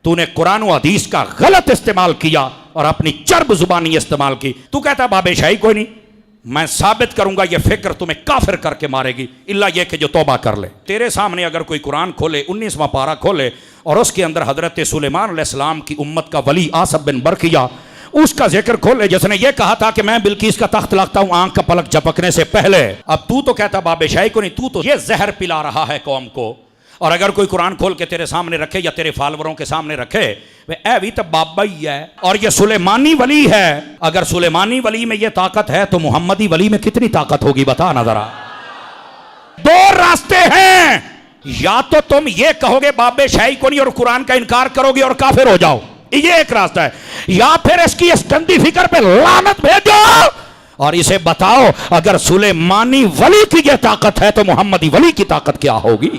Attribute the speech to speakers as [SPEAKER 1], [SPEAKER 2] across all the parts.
[SPEAKER 1] تو نے قرآن و حدیث کا غلط استعمال کیا اور اپنی چرب زبانی استعمال کی. تو کہتا ہے باب شاہی کوئی نہیں. میں ثابت کروں گا یہ فکر تمہیں کافر کر کے مارے گی، الا یہ کہ جو توبہ کر لے. تیرے سامنے اگر کوئی قرآن کھولے 19واں پارہ کھولے اور اس کے اندر حضرت سلیمان علیہ السلام کی امت کا ولی آصف بن برقیہ اس کا ذکر کھولے جس نے یہ کہا تھا کہ میں بلقیس کا تخت لاتا ہوں آنکھ کا پلک جھپکنے سے پہلے. اب تو کہتا باب شاہی کو نہیں، تو یہ زہر پلا رہا ہے قوم کو. اور اگر کوئی قرآن کھول کے تیرے سامنے رکھے یا تیرے فالوروں کے سامنے رکھے اے بھی تو بابا ہی ہے اور یہ سلیمانی ولی ہے. اگر سلیمانی ولی میں یہ طاقت ہے تو محمدی ولی میں کتنی طاقت ہوگی بتا نا ذرا. دو راستے ہیں، یا تو تم یہ کہو گے باب شاہی کو نہیں اور قرآن کا انکار کرو گے اور کافر ہو جاؤ، یہ ایک راستہ ہے، یا پھر اس کی اس گندی فکر پہ لعنت بھیجو اور اسے بتاؤ اگر سلیمانی ولی کی یہ طاقت ہے تو محمدی ولی کی طاقت کیا ہوگی.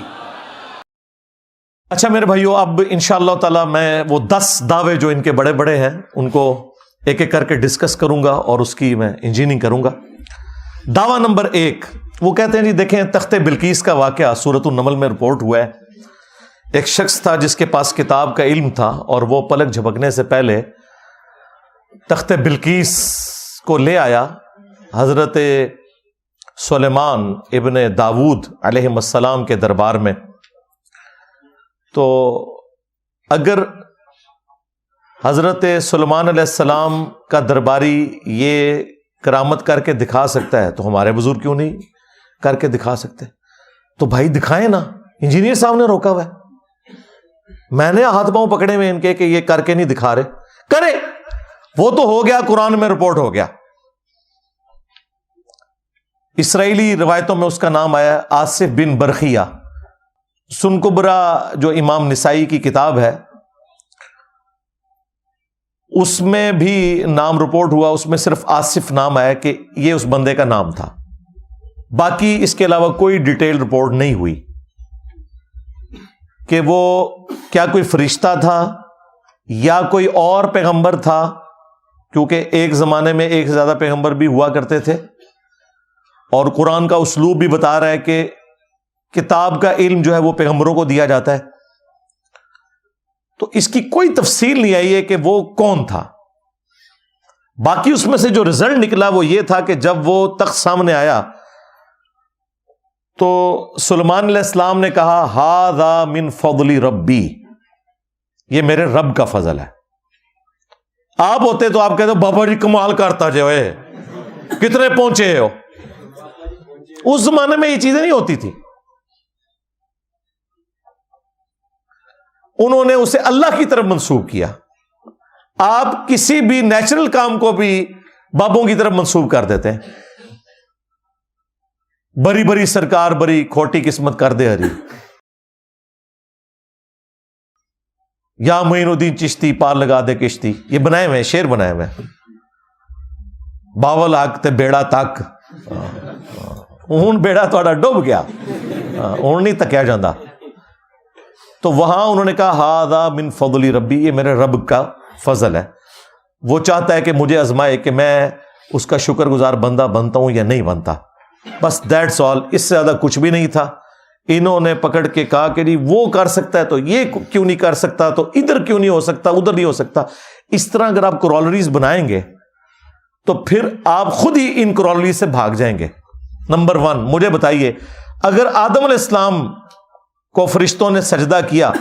[SPEAKER 2] اچھا میرے بھائیو، اب انشاءاللہ تعالی میں وہ 10 دعوے جو ان کے بڑے بڑے ہیں ان کو ایک ایک کر کے ڈسکس کروں گا اور اس کی میں انجینئرنگ کروں گا. دعویٰ نمبر 1، وہ کہتے ہیں جی دیکھیں تخت بلقیس کا واقعہ سورۃ النمل میں رپورٹ ہوا ہے. ایک شخص تھا جس کے پاس کتاب کا علم تھا اور وہ پلک جھپکنے سے پہلے تخت بلقیس کو لے آیا حضرت سلیمان ابن داود علیہ السلام کے دربار میں. تو اگر حضرت سلیمان علیہ السلام کا درباری یہ کرامت کر کے دکھا سکتا ہے تو ہمارے بزرگ کیوں نہیں کر کے دکھا سکتے؟ تو بھائی دکھائیں نا. انجینئر صاحب نے روکا ہوا ہے، میں نے ہاتھ پاؤں پکڑے ہوئے ان کے کہ یہ کر کے نہیں دکھا رہے. کرے، وہ تو ہو گیا، قرآن میں رپورٹ ہو گیا. اسرائیلی روایتوں میں اس کا نام آیا آصف بن برقیہ. سن کبرا جو امام نسائی کی کتاب ہے اس میں بھی نام رپورٹ ہوا، اس میں صرف آصف نام آیا کہ یہ اس بندے کا نام تھا. باقی اس کے علاوہ کوئی ڈیٹیل رپورٹ نہیں ہوئی کہ وہ کیا کوئی فرشتہ تھا یا کوئی اور پیغمبر تھا، کیونکہ ایک زمانے میں ایک سے زیادہ پیغمبر بھی ہوا کرتے تھے اور قرآن کا اسلوب بھی بتا رہا ہے کہ کتاب کا علم جو ہے وہ پیغمبروں کو دیا جاتا ہے. تو اس کی کوئی تفصیل نہیں آئی ہے کہ وہ کون تھا. باقی اس میں سے جو رزلٹ نکلا وہ یہ تھا کہ جب وہ تخت سامنے آیا تو سلیمان علیہ السلام نے کہا ھذا من فضل ربی، یہ میرے رب کا فضل ہے. آپ ہوتے تو آپ کہتے بابا جی کمال کرتا جو ہے، کتنے پہنچے ہو. اس زمانے میں یہ چیزیں نہیں ہوتی تھی. انہوں نے اسے اللہ کی طرف منسوب کیا. آپ کسی بھی نیچرل کام کو بھی بابوں کی طرف منسوب کر دیتے ہیں. بری بری سرکار بری کھوٹی قسمت کر دے ہری، یا معین الدین چشتی پار لگا دے کشتی، یہ بنائے ہوئے شعر بنائے ہوئے. باول آگ تے بیڑا تک، ہوں بیڑا تھوڑا ڈوب گیا، ہوں نہیں تکیا جاندہ. تو وہاں انہوں نے کہا ھذا من فضل ربی، یہ میرے رب کا فضل ہے. وہ چاہتا ہے کہ مجھے آزمائے کہ میں اس کا شکر گزار بندہ بنتا ہوں یا نہیں بنتا. بس دیٹس آل، اس سے زیادہ کچھ بھی نہیں تھا. انہوں نے پکڑ کے کہا کہ نہیں وہ کر سکتا ہے تو یہ کیوں نہیں کر سکتا، تو ادھر کیوں نہیں ہو سکتا ادھر نہیں ہو سکتا. اس طرح اگر آپ کرولریز بنائیں گے تو پھر آپ خود ہی ان کرولریز سے بھاگ جائیں گے. نمبر 1، مجھے بتائیے اگر آدم علیہ السلام کو فرشتوں نے سجدہ کیا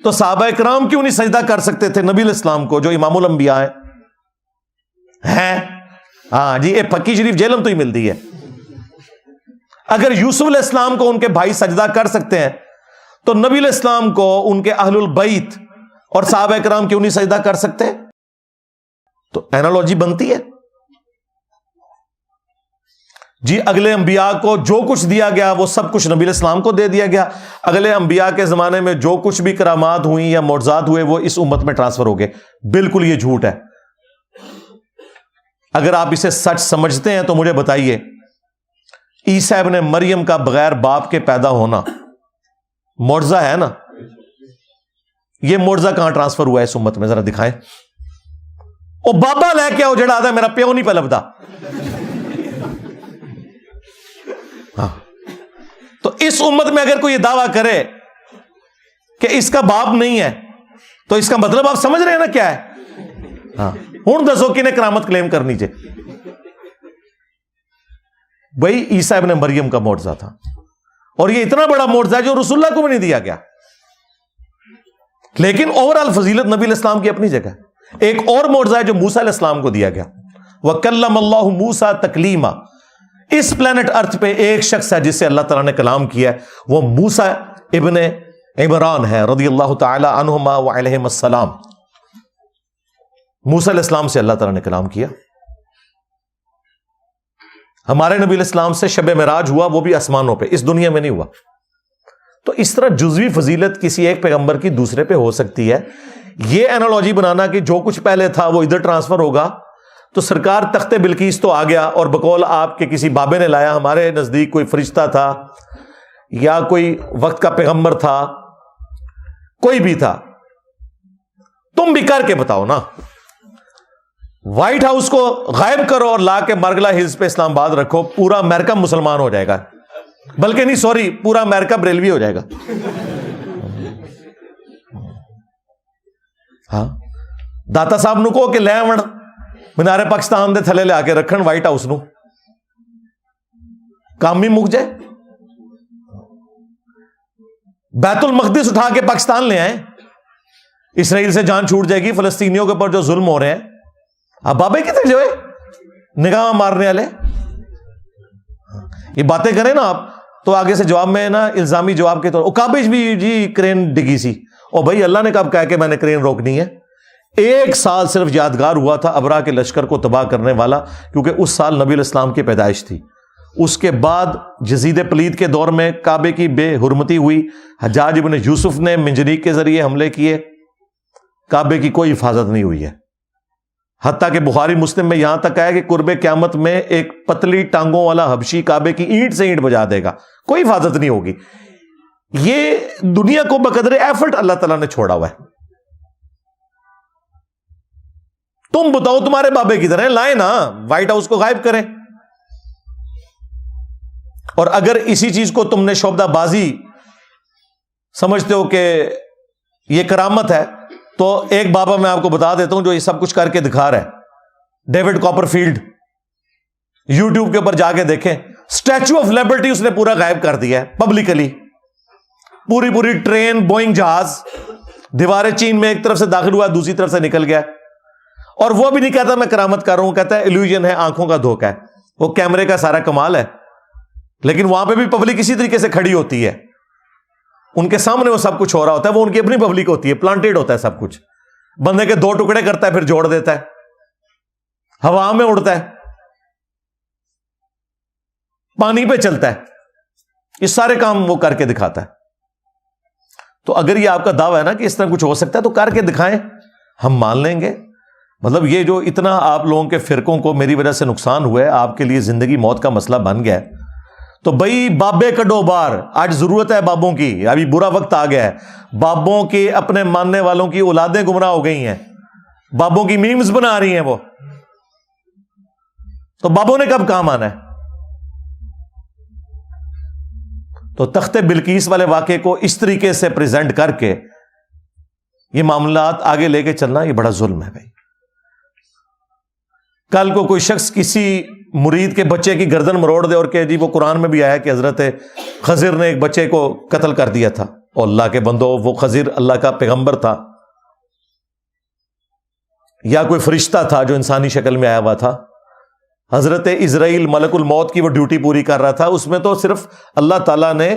[SPEAKER 2] تو صحابہ کرام کیوں نہیں سجدہ کر سکتے تھے نبی علیہ السلام کو جو امام الانبیاء ہیں؟ ہاں جی، یہ پکی شریف جیلم تو ہی ملتی ہے. اگر یوسف علیہ السلام کو ان کے بھائی سجدہ کر سکتے ہیں تو نبی علیہ السلام کو ان کے اہل البیت اور صحابہ کرام کیوں نہیں سجدہ کر سکتے؟ تو اینالوجی بنتی ہے. جی اگلے انبیاء کو جو کچھ دیا گیا وہ سب کچھ نبی علیہ السلام کو دے دیا گیا. اگلے انبیاء کے زمانے میں جو کچھ بھی کرامات ہوئی یا معجزات ہوئے وہ اس امت میں ٹرانسفر ہو گئے. بالکل یہ جھوٹ ہے. اگر آپ اسے سچ سمجھتے ہیں تو مجھے بتائیے عیسیٰ ابن مریم کا بغیر باپ کے پیدا ہونا معجزہ ہے نا؟ یہ معجزہ کہاں ٹرانسفر ہوا ہے اس امت میں؟ ذرا دکھائیں. او بابا لے کے آؤ جڑا آدھا میرا پیو نہیں پہ لبدا. ہاں تو اس امت میں اگر کوئی یہ دعویٰ کرے کہ اس کا باپ نہیں ہے تو اس کا مطلب آپ سمجھ رہے ہیں نا کیا ہے؟ ہاں ہوں دسو کہ کرامت کلیم کرنی چاہیے. بھائی عیسیٰ ابن مریم کا معجزہ تھا, اور یہ اتنا بڑا معجزہ ہے جو رسول اللہ کو بھی نہیں دیا گیا. لیکن اوور آل فضیلت نبی علیہ السلام کی اپنی جگہ. ایک اور معجزہ ہے جو موسیٰ علیہ السلام کو دیا گیا, وَكَلَّمَ اللَّهُ مُوسَىٰ تَكْلِيمًا. اس پلانٹ ارتھ پہ ایک شخص ہے جس سے اللہ تعالیٰ نے کلام کیا ہے, وہ موسیٰ ابن عمران ہے رضی اللہ تعالی عنہما وعلیہم السلام. موسیٰ علیہ السلام سے اللہ تعالیٰ نے کلام کیا. ہمارے نبی علیہ السلام سے شب معراج ہوا, وہ بھی آسمانوں پہ, اس دنیا میں نہیں ہوا. تو اس طرح جزوی فضیلت کسی ایک پیغمبر کی دوسرے پہ ہو سکتی ہے. یہ اینالوجی بنانا کہ جو کچھ پہلے تھا وہ ادھر ٹرانسفر ہوگا, تو سرکار تخت بلقیس تو آ گیا, اور بقول آپ کے کسی بابے نے لایا, ہمارے نزدیک کوئی فرشتہ تھا یا کوئی وقت کا پیغمبر تھا, کوئی بھی تھا. تم بھی کر کے بتاؤ نا. وائٹ ہاؤس کو غائب کرو اور لا کے مرگلا ہلز پہ اسلام آباد رکھو, پورا امریکہ مسلمان ہو جائے گا. بلکہ نہیں, سوری, پورا امریکہ بریلوی ہو جائے گا. ہاں داتا صاحب نو کہو کہ لے آون مینار پاکستان دے تھلے لے آ کے رکھن وائٹ ہاؤس نو, کام بھی مک جائے. بیت المقدس اٹھا کے پاکستان لے آئے, اسرائیل سے جان چھوٹ جائے گی. فلسطینیوں کے اوپر جو ظلم ہو رہے ہیں, اب بابے کتنے جو ہے نگاہ مارنے والے یہ باتیں کریں نا آپ, تو آگے سے جواب میں نا الزامی جواب کے طور کابج بھی جی کرین ڈگی سی, اور بھائی اللہ نے کب کہا کہ میں نے کرین روکنی ہے؟ 1 سال صرف یادگار ہوا تھا ابرا کے لشکر کو تباہ کرنے والا, کیونکہ اس سال نبی علیہ السلام کی پیدائش تھی. اس کے بعد یزید پلید کے دور میں کعبے کی بے حرمتی ہوئی, حجاج ابن یوسف نے منجنیق کے ذریعے حملے کیے, کعبے کی کوئی حفاظت نہیں ہوئی ہے. حتیٰ کہ بخاری مسلم میں یہاں تک آیا کہ قرب قیامت میں ایک پتلی ٹانگوں والا حبشی کعبے کی اینٹ سے اینٹ بجا دے گا, کوئی حفاظت نہیں ہوگی. یہ دنیا کو بقدر ایفرٹ اللہ تعالیٰ نے چھوڑا ہوا ہے. تم بتاؤ تمہارے بابے کی طرح لائیں نا, وائٹ ہاؤس کو غائب کریں. اور اگر اسی چیز کو تم نے شعبدہ بازی سمجھتے ہو کہ یہ کرامت ہے, تو ایک بابا میں آپ کو بتا دیتا ہوں جو یہ سب کچھ کر کے دکھا رہا ہے, ڈیوڈ کاپر فیلڈ. یوٹیوب کے اوپر جا کے دیکھیں, اسٹیچو آف لبرٹی اس نے پورا غائب کر دیا ہے پبلکلی. پوری ٹرین, بوئنگ جہاز دیوار چین میں ایک طرف سے داخل ہوا, دوسری طرف سے نکل گیا. اور وہ بھی نہیں کہتا میں کرامت کر رہا ہوں, کہتا ہے ایلیوژن ہے, آنکھوں کا دھوکہ ہے. وہ کیمرے کا سارا کمال ہے, لیکن وہاں پہ بھی پبلک اسی طریقے سے کھڑی ہوتی ہے. ان کے سامنے وہ سب کچھ ہو رہا ہوتا ہے, وہ ان کی اپنی پبلک ہوتی ہے, پلانٹیڈ ہوتا ہے سب کچھ. بندے کے 2 ٹکڑے کرتا ہے, پھر جوڑ دیتا ہے, ہوا میں اڑتا ہے, پانی پہ چلتا ہے, یہ سارے کام وہ کر کے دکھاتا ہے. تو اگر یہ آپ کا دعویٰ ہے نا کہ اس طرح کچھ ہو سکتا ہے, تو کر کے دکھائیں, ہم مان لیں گے. مطلب یہ جو اتنا آپ لوگوں کے فرقوں کو میری وجہ سے نقصان ہوا ہے, آپ کے لیے زندگی موت کا مسئلہ بن گیا ہے, تو بھائی بابے کڈو بار. آج ضرورت ہے بابوں کی, ابھی برا وقت آ گیا ہے. بابوں کے اپنے ماننے والوں کی اولادیں گمراہ ہو گئی ہیں, بابوں کی میمز بنا رہی ہیں وہ, تو بابوں نے کب کام آنا ہے؟ تو تخت بلقیس والے واقعے کو اس طریقے سے پریزنٹ کر کے یہ معاملات آگے لے کے چلنا, یہ بڑا ظلم ہے بھائی. کل کو کوئی شخص کسی مرید کے بچے کی گردن مروڑ دے اور کہ جی وہ قرآن میں بھی آیا کہ حضرت خضر نے ایک بچے کو قتل کر دیا تھا, اور اللہ کے بندو وہ خضر اللہ کا پیغمبر تھا, یا کوئی فرشتہ تھا جو انسانی شکل میں آیا ہوا تھا. حضرت اسرائیل ملک الموت کی وہ ڈیوٹی پوری کر رہا تھا. اس میں تو صرف اللہ تعالیٰ نے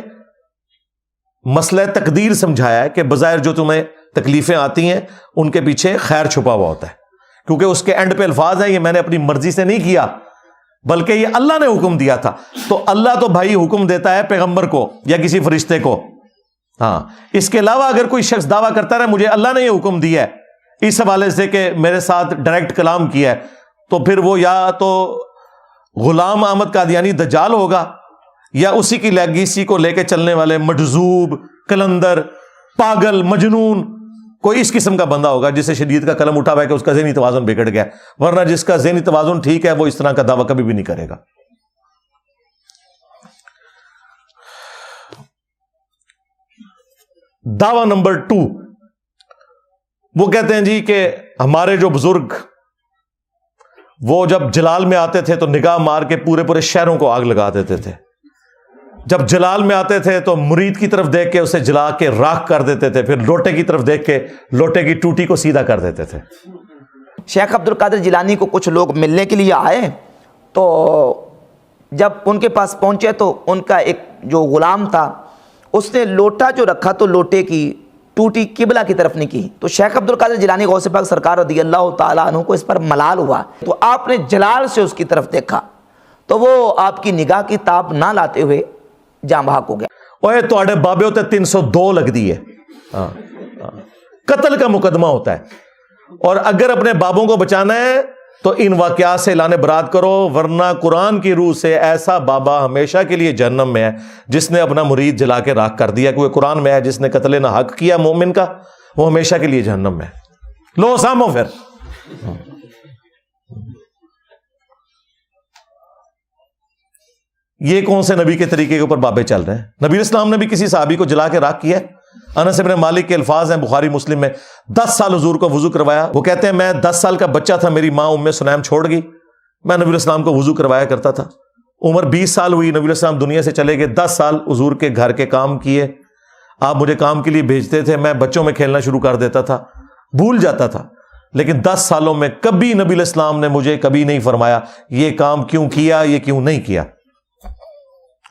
[SPEAKER 2] مسئلہ تقدیر سمجھایا ہے کہ بظاہر جو تمہیں تکلیفیں آتی ہیں ان کے پیچھے خیر چھپا ہوا ہوتا ہے, کیونکہ اس کے اینڈ پہ الفاظ ہیں, یہ میں نے اپنی مرضی سے نہیں کیا بلکہ یہ اللہ نے حکم دیا تھا. تو اللہ تو بھائی حکم دیتا ہے پیغمبر کو یا کسی فرشتے کو. ہاں, اس کے علاوہ اگر کوئی شخص دعویٰ کرتا رہے مجھے اللہ نے یہ حکم دیا ہے اس حوالے سے کہ میرے ساتھ ڈائریکٹ کلام کیا ہے, تو پھر وہ یا تو غلام احمد قادیانی دجال ہوگا, یا اسی کی لیگیسی کو لے کے چلنے والے مجذوب, کلندر, پاگل, مجنون, کوئی اس قسم کا بندہ ہوگا جسے شریعت کا قلم اٹھا ہوا ہے کہ اس کا ذہنی توازن بگڑ گیا. ورنہ جس کا ذہنی توازن ٹھیک ہے وہ اس طرح کا دعویٰ کبھی بھی نہیں کرے گا. دعویٰ نمبر 2, وہ کہتے ہیں جی کہ ہمارے جو بزرگ وہ جب جلال میں آتے تھے تو نگاہ مار کے پورے پورے شہروں کو آگ لگا دیتے تھے. جب جلال میں آتے تھے تو مرید کی طرف دیکھ کے اسے جلا کے راکھ کر دیتے تھے, پھر لوٹے کی طرف دیکھ کے لوٹے کی ٹوٹی کو سیدھا کر دیتے تھے.
[SPEAKER 3] شیخ عبد القادر جیلانی کو کچھ لوگ ملنے کے لیے آئے, تو جب ان کے پاس پہنچے تو ان کا ایک جو غلام تھا اس نے لوٹا جو رکھا تو لوٹے کی ٹوٹی قبلہ کی طرف نہیں کی. تو شیخ عبد القادر جیلانی غوث پاک سرکار رضی اللہ تعالیٰ عنہ کو اس پر ملال ہوا, تو آپ نے جلال سے اس کی طرف دیکھا تو وہ آپ کی نگاہ کی تاب نہ لاتے ہوئے جاں بحق ہو گیا.
[SPEAKER 2] اوے تواڈے بابے ہوتے 302 لگ دی ہے, قتل کا مقدمہ ہوتا ہے. اور اگر اپنے بابوں کو بچانا ہے تو ان واقعات سے اعلان برات کرو, ورنہ قرآن کی روح سے ایسا بابا ہمیشہ کے لیے جہنم میں ہے جس نے اپنا مرید جلا کے راکھ کر دیا. کیونکہ قرآن میں ہے جس نے قتل نہ حق کیا مومن کا وہ ہمیشہ کے لیے جہنم میں ہے. لو سامو پھر. یہ کون سے نبی کے طریقے کے اوپر بابے چل رہے ہیں؟ نبی اسلام نے بھی کسی صحابی کو جلا کے راکھ کیا ہے؟ انس بن مالک کے الفاظ ہیں بخاری مسلم میں, 10 سال حضور کو وضو کروایا. وہ کہتے ہیں میں 10 سال کا بچہ تھا, میری ماں ام سلیم چھوڑ گئی, میں نبی اسلام کو وضو کروایا کرتا تھا. عمر 20 سال ہوئی, نبی اسلام دنیا سے چلے گئے. 10 سال حضور کے گھر کے کام کیے, آپ مجھے کام کے لیے بھیجتے تھے, میں بچوں میں کھیلنا شروع کر دیتا تھا, بھول جاتا تھا. لیکن 10 سالوں میں کبھی نبی اسلام نے مجھے کبھی نہیں فرمایا یہ کام کیوں کیا, یہ کیوں نہیں کیا.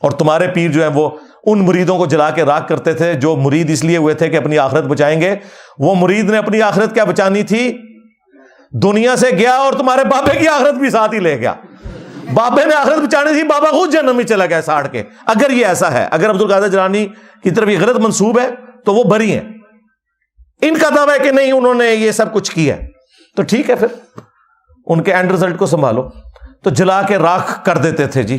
[SPEAKER 2] اور تمہارے پیر جو ہیں وہ ان مریدوں کو جلا کے راکھ کرتے تھے جو مرید اس لیے ہوئے تھے کہ اپنی آخرت بچائیں گے. وہ مرید نے اپنی آخرت کیا بچانی تھی, دنیا سے گیا اور تمہارے بابے کی آخرت بھی ساتھ ہی لے گیا. بابے نے آخرت بچانی تھی, بابا خود جہنم میں چلا گیا ساڑ کے. اگر یہ ایسا ہے, اگر عبد القادر جیلانی کی طرف یہ غلط منسوب ہے تو وہ بری ہیں. ان کا دعویٰ ہے کہ نہیں انہوں نے یہ سب کچھ کیا ہے, تو ٹھیک ہے, پھر ان کے اینڈ رزلٹ کو سنبھالو. تو جلا کے راکھ کر دیتے تھے جی,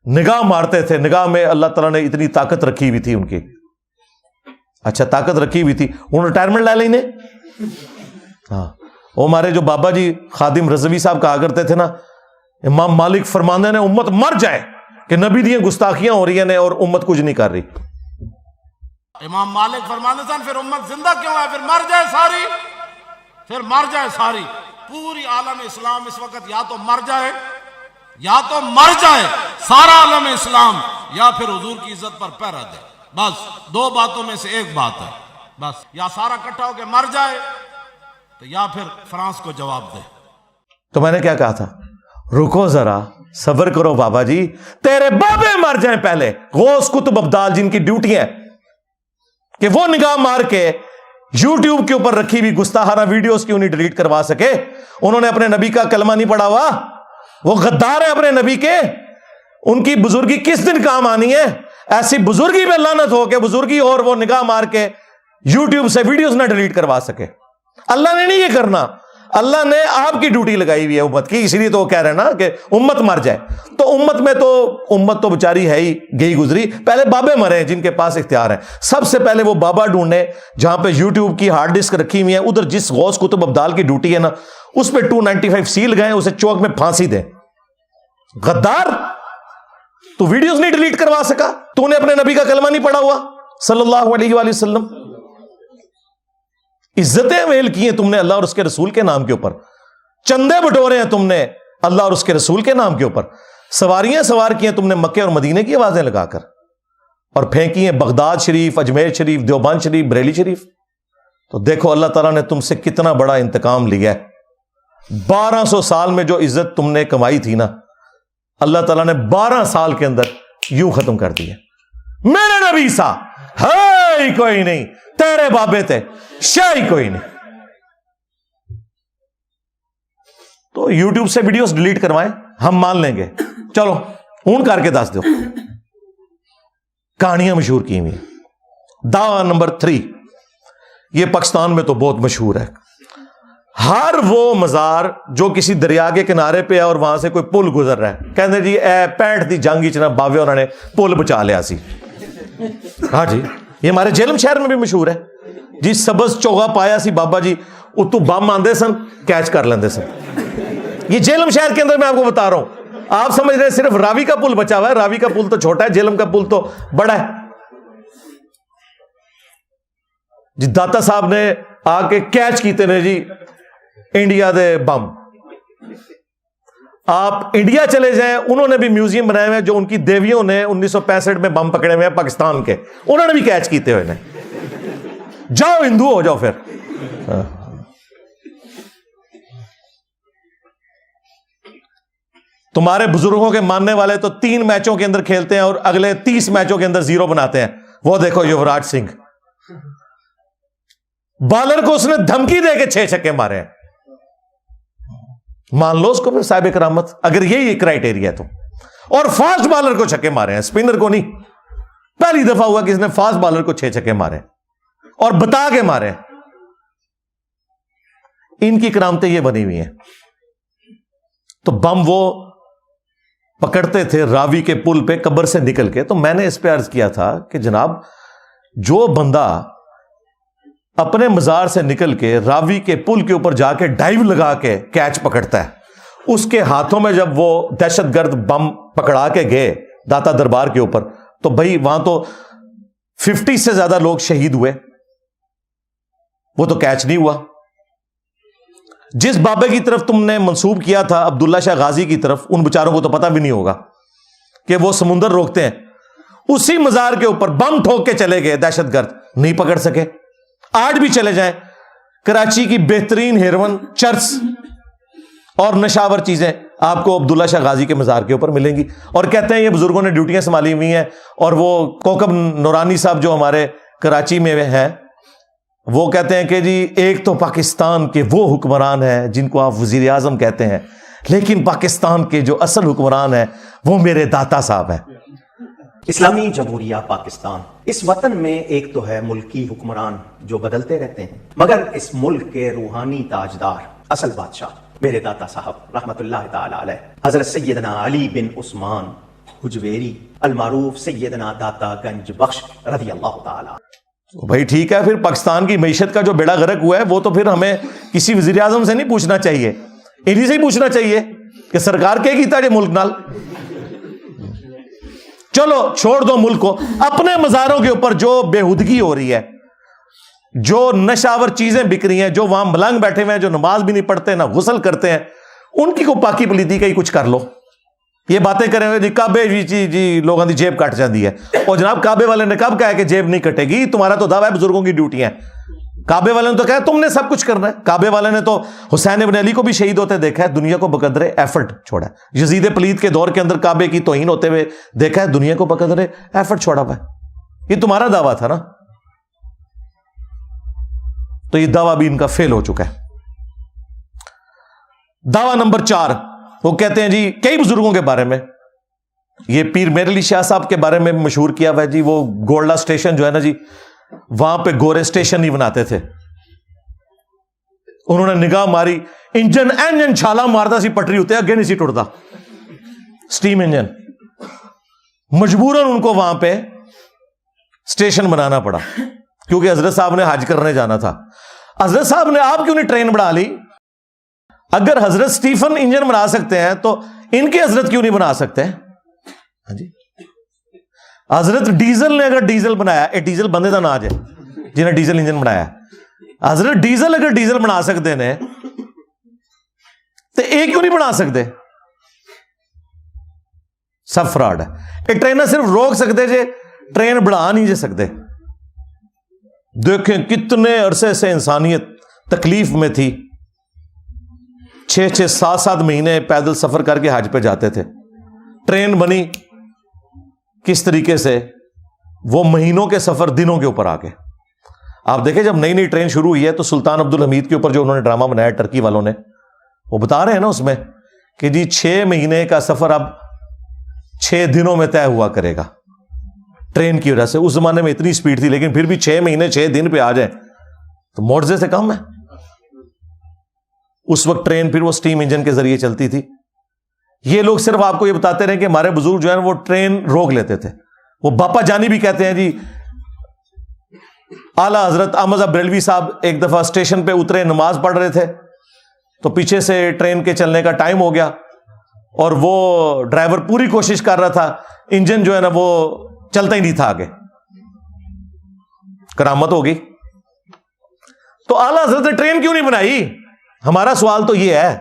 [SPEAKER 2] نگاہ مارتے تھے. نگاہ میں اللہ تعالیٰ نے اتنی طاقت رکھی ہوئی تھی ان کی. اچھا طاقت رکھی ہوئی تھی, انہوں نے ریٹائرمنٹ لے لی. ہاں, وہ ہمارے جو بابا جی خادم رضوی صاحب کہا کرتے تھے نا, امام مالک فرماندے نے امت مر جائے کہ نبی دی گستاخیاں ہو رہی ہیں اور امت کچھ نہیں کر رہی.
[SPEAKER 4] امام مالک فرماندے سن پھر امت زندہ کیوں ہے, پھر مر جائے ساری, پھر مر جائے ساری. پوری عالم اسلام اس وقت یا تو مر جائے, یا تو مر جائے سارا عالم اسلام, یا پھر حضور کی عزت پر پہرا دے. بس 2 باتوں میں سے ایک بات ہے, بس یا سارا اکٹھا ہو کے مر جائے تو یا پھر فرانس کو جواب دے.
[SPEAKER 2] تو میں نے کیا کہا تھا, رکو ذرا صبر کرو بابا جی, تیرے بابے مر جائیں پہلے. غوث کتب ابدال جن کی ڈیوٹی ہے کہ وہ نگاہ مار کے یوٹیوب کے اوپر رکھی ہوئی گستاخانہ ویڈیوز کیوں نہیں ڈیلیٹ کروا سکے؟ انہوں نے اپنے نبی کا کلمہ نہیں پڑھا ہوا, وہ غدار ہیں اپنے نبی کے. ان کی بزرگی کس دن کام آنی ہے؟ ایسی بزرگی پہ لعنت ہو کے بزرگی اور وہ نگاہ مار کے یوٹیوب سے ویڈیوز نہ ڈیلیٹ کروا سکے. اللہ نے نہیں یہ کرنا, اللہ نے آپ کی ڈیوٹی لگائی ہوئی ہے امت کی, اس لیے تو وہ کہہ رہے ہیں نا کہ امت مر جائے. تو امت تو بیچاری ہے ہی گئی گزری, پہلے بابے مرے ہیں جن کے پاس اختیار ہے. سب سے پہلے وہ بابا ڈھونڈنے جہاں پہ یوٹیوب کی ہارڈ ڈسک رکھی ہوئی ہے, ادھر جس غوث کتب ابدال کی ڈیوٹی ہے نا اس پہ 295 سی لگائیں, اسے چوک میں پھانسی دیں. غدار, تو ویڈیوز نہیں ڈیلیٹ کروا سکا, تو نے اپنے نبی کا کلمہ نہیں پڑھا ہوا صلی اللہ علیہ وآلہ وسلم. عزتیں ویل کی ہیں تم نے اللہ اور اس کے رسول کے نام کے اوپر, چندے بٹورے ہیں تم نے اللہ اور اس کے رسول کے نام کے اوپر, سواریاں سوار کی ہیں تم نے مکے اور مدینے کی آوازیں لگا کر, اور پھینکی ہیں بغداد شریف, اجمیر شریف, دیوبند شریف, بریلی شریف. تو دیکھو اللہ تعالیٰ نے تم سے کتنا بڑا انتقام لیا ہے. 1200 سال میں جو عزت تم نے کمائی تھی نا, اللہ تعالیٰ نے 12 سال کے اندر یوں ختم کر دی ہے. میرے نبی سا ہے کوئی نہیں, تیرے بابے تھے شاہی کوئی نہیں. تو یوٹیوب سے ویڈیوز ڈیلیٹ کروائیں, ہم مان لیں گے, چلو اون کر کے دس دو. کہانیاں مشہور کی ہوئی. دعویٰ نمبر 3, یہ پاکستان میں تو بہت مشہور ہے. ہر وہ مزار جو کسی دریا کے کنارے پہ ہے اور وہاں سے کوئی پل گزر رہا ہے, کہتے جی اے 65 دی جنگ چنا باوے انہوں نے پل بچا لیا سی. ہاں جی, یہ ہمارے جیلم شہر میں بھی مشہور ہے جی. سبز چوغا پایا سی بابا جی, اتو بم آندے سن, کیچ کر لیندے سن. یہ جیلم شہر کے اندر میں آپ کو بتا رہا ہوں. آپ سمجھ رہے ہیں صرف راوی کا پل بچا ہوا ہے, راوی کا پل تو چھوٹا ہے, جیلم کا پل تو بڑا ہے. جی داتا صاحب نے آ کے کیچ کیتے نے جی انڈیا دے بم. آپ انڈیا چلے جائیں, انہوں نے بھی میوزیم بنائے ہوئے ہیں جو ان کی دیویوں نے 1965 میں بم پکڑے ہوئے ہیں پاکستان کے, انہوں نے بھی کیچ کیتے ہوئے ہیں. جاؤ ہندو ہو جاؤ پھر. تمہارے بزرگوں کے ماننے والے تو 3 میچوں کے اندر کھیلتے ہیں اور اگلے 30 میچوں کے اندر 0 بناتے ہیں. وہ دیکھو یوراج سنگھ, بالر کو اس نے دھمکی دے کے 6 چھکے مارے ہیں. مان لو اس کو پھر صاحب کرامت, اگر یہی کرائیٹیریا ہے تو. اور فاسٹ بالر کو چھکے مارے ہیں, اسپنر کو نہیں. پہلی دفعہ ہوا کہ اس نے فاسٹ بالر کو 6 چھکے مارے اور بتا کے مارے. ان کی کرامتیں یہ بنی ہوئی ہیں. تو بم وہ پکڑتے تھے راوی کے پل پہ قبر سے نکل کے. تو میں نے اس پہ عرض کیا تھا کہ جناب, جو بندہ اپنے مزار سے نکل کے راوی کے پل کے اوپر جا کے ڈائیو لگا کے کیچ پکڑتا ہے, اس کے ہاتھوں میں جب وہ دہشت گرد بم پکڑا کے گئے داتا دربار کے اوپر, تو بھائی وہاں تو 50 سے زیادہ لوگ شہید ہوئے, وہ تو کیچ نہیں ہوا. جس بابے کی طرف تم نے منسوب کیا تھا عبداللہ شاہ غازی کی طرف, ان بیچاروں کو تو پتہ بھی نہیں ہوگا کہ وہ سمندر روکتے ہیں. اسی مزار کے اوپر بم ٹھوک کے چلے گئے دہشت گرد, نہیں پکڑ سکے. آج بھی چلے جائیں, کراچی کی بہترین ہیروئن, چرس اور نشاور چیزیں آپ کو عبداللہ شاہ غازی کے مزار کے اوپر ملیں گی. اور کہتے ہیں یہ بزرگوں نے ڈیوٹیاں سنبھالی ہوئی ہیں. اور وہ کوکب نورانی صاحب جو ہمارے کراچی میں ہیں, وہ کہتے ہیں کہ جی ایک تو پاکستان کے وہ حکمران ہیں جن کو آپ وزیر اعظم کہتے ہیں, لیکن پاکستان کے جو اصل حکمران ہیں وہ میرے داتا صاحب ہیں.
[SPEAKER 5] اسلامی جمہوریہ پاکستان, اس وطن میں ایک تو ہے ملکی حکمران جو بدلتے رہتے ہیں, مگر اس ملک کے روحانی تاجدار اصل بادشاہ میرے داتا صاحب رحمت اللہ تعالی علیہ حضرت سیدنا علی بن عثمان حجویری المعروف سیدنا داتا گنج بخش رضی اللہ تعالی.
[SPEAKER 2] بھائی ٹھیک ہے, پھر پاکستان کی معیشت کا جو بیڑا غرق ہوا ہے وہ تو پھر ہمیں کسی وزیر اعظم سے نہیں پوچھنا چاہیے, انہی سے ہی پوچھنا چاہیے کہ سرکار کیا کیتا ہے ملک نال. چلو چھوڑ دو ملک کو. اپنے مزاروں کے اوپر جو بےہودگی ہو رہی ہے, جو نشاور چیزیں بک رہی ہیں, جو وہاں ملنگ بیٹھے ہوئے ہیں, جو نماز بھی نہیں پڑھتے نہ غسل کرتے ہیں, ان کی کو پاکی پلیتی کا ہی کچھ کر لو. یہ باتیں کریں ہوئے جی کعبے جی لوگوں کی جیب کٹ جاتی ہے. اور جناب کعبے والے نے کب کہا کہ جیب نہیں کٹے گی؟ تمہارا تو دعویٰ ہے بزرگوں کی ڈیوٹی ہے. کعبے والے نے تو کہا تم نے سب کچھ کرنا ہے. کعبے والے نے تو حسین ابن علی کو بھی شہید ہوتے دیکھا ہے, دنیا کو بقدر ایفرٹ چھوڑا ہے. یزید پلید کے دور کے اندر کعبے کی توہین ہوتے ہوئے دیکھا ہے, دنیا کو بقدر ایفرٹ چھوڑا ہوا ہے. یہ تمہارا دعویٰ تھا نا, تو یہ دعویٰ بھی ان کا فیل ہو چکا ہے. دعویٰ نمبر 4, وہ کہتے ہیں جی کئی بزرگوں کے بارے میں, یہ پیر میر علی شاہ صاحب کے بارے میں مشہور کیا ہوا ہے جی, وہ گولڈا اسٹیشن جو ہے نا جی, وہاں پہ گورے اسٹیشن نہیں بناتے تھے. انہوں نے نگاہ ماری, انجن چھالا مارتا سی پٹری ہوتے اگے نہیں سی ٹوٹتا, سٹیم انجن. مجبوراً ان کو وہاں پہ اسٹیشن بنانا پڑا کیونکہ حضرت صاحب نے حج کرنے جانا تھا. حضرت صاحب نے آپ کیوں نہیں ٹرین بنا لی؟ اگر حضرت سٹیفن انجن بنا سکتے ہیں تو ان کے حضرت کیوں نہیں بنا سکتے؟ ہاں جی, حضرت ڈیزل نے اگر ڈیزل بنایا, ڈیزل بندے کا ناج ہے جنہیں ڈیزل انجن بنایا, حضرت ڈیزل اگر ڈیزل بنا سکتے ہیں تو ایک کیوں نہیں بنا سکتے؟ سب فراڈ ہے. یہ ٹرین صرف روک سکتے جے, ٹرین بڑھا نہیں جے سکتے. دیکھیں کتنے عرصے سے انسانیت تکلیف میں تھی, 6 7 مہینے پیدل سفر کر کے حج پہ جاتے تھے. ٹرین بنی کس طریقے سے, وہ مہینوں کے سفر دنوں کے اوپر آ گئے. آپ دیکھیں جب نئی ٹرین شروع ہوئی ہے تو سلطان عبد الحمید کے اوپر جو انہوں نے ڈرامہ بنایا ٹرکی والوں نے, وہ بتا رہے ہیں نا اس میں کہ جی 6 مہینے کا سفر اب 6 دنوں میں طے ہوا کرے گا ٹرین کی وجہ سے. اس زمانے میں اتنی سپیڈ تھی, لیکن پھر بھی 6 مہینے 6 دن پہ آ جائیں تو معجزے سے کم ہے. اس وقت ٹرین پھر وہ سٹیم انجن کے ذریعے چلتی تھی. یہ لوگ صرف آپ کو یہ بتاتے رہے کہ ہمارے بزرگ جو ہے وہ ٹرین روک لیتے تھے. وہ باپا جانی بھی کہتے ہیں جی, اعلیٰ حضرت احمد صاحب بریلوی صاحب ایک دفعہ اسٹیشن پہ اترے, نماز پڑھ رہے تھے, تو پیچھے سے ٹرین کے چلنے کا ٹائم ہو گیا اور وہ ڈرائیور پوری کوشش کر رہا تھا, انجن جو ہے نا وہ چلتا ہی نہیں تھا آگے. کرامت ہو گئی. تو اعلیٰ حضرت نے ٹرین کیوں نہیں بنائی؟ ہمارا سوال تو یہ ہے.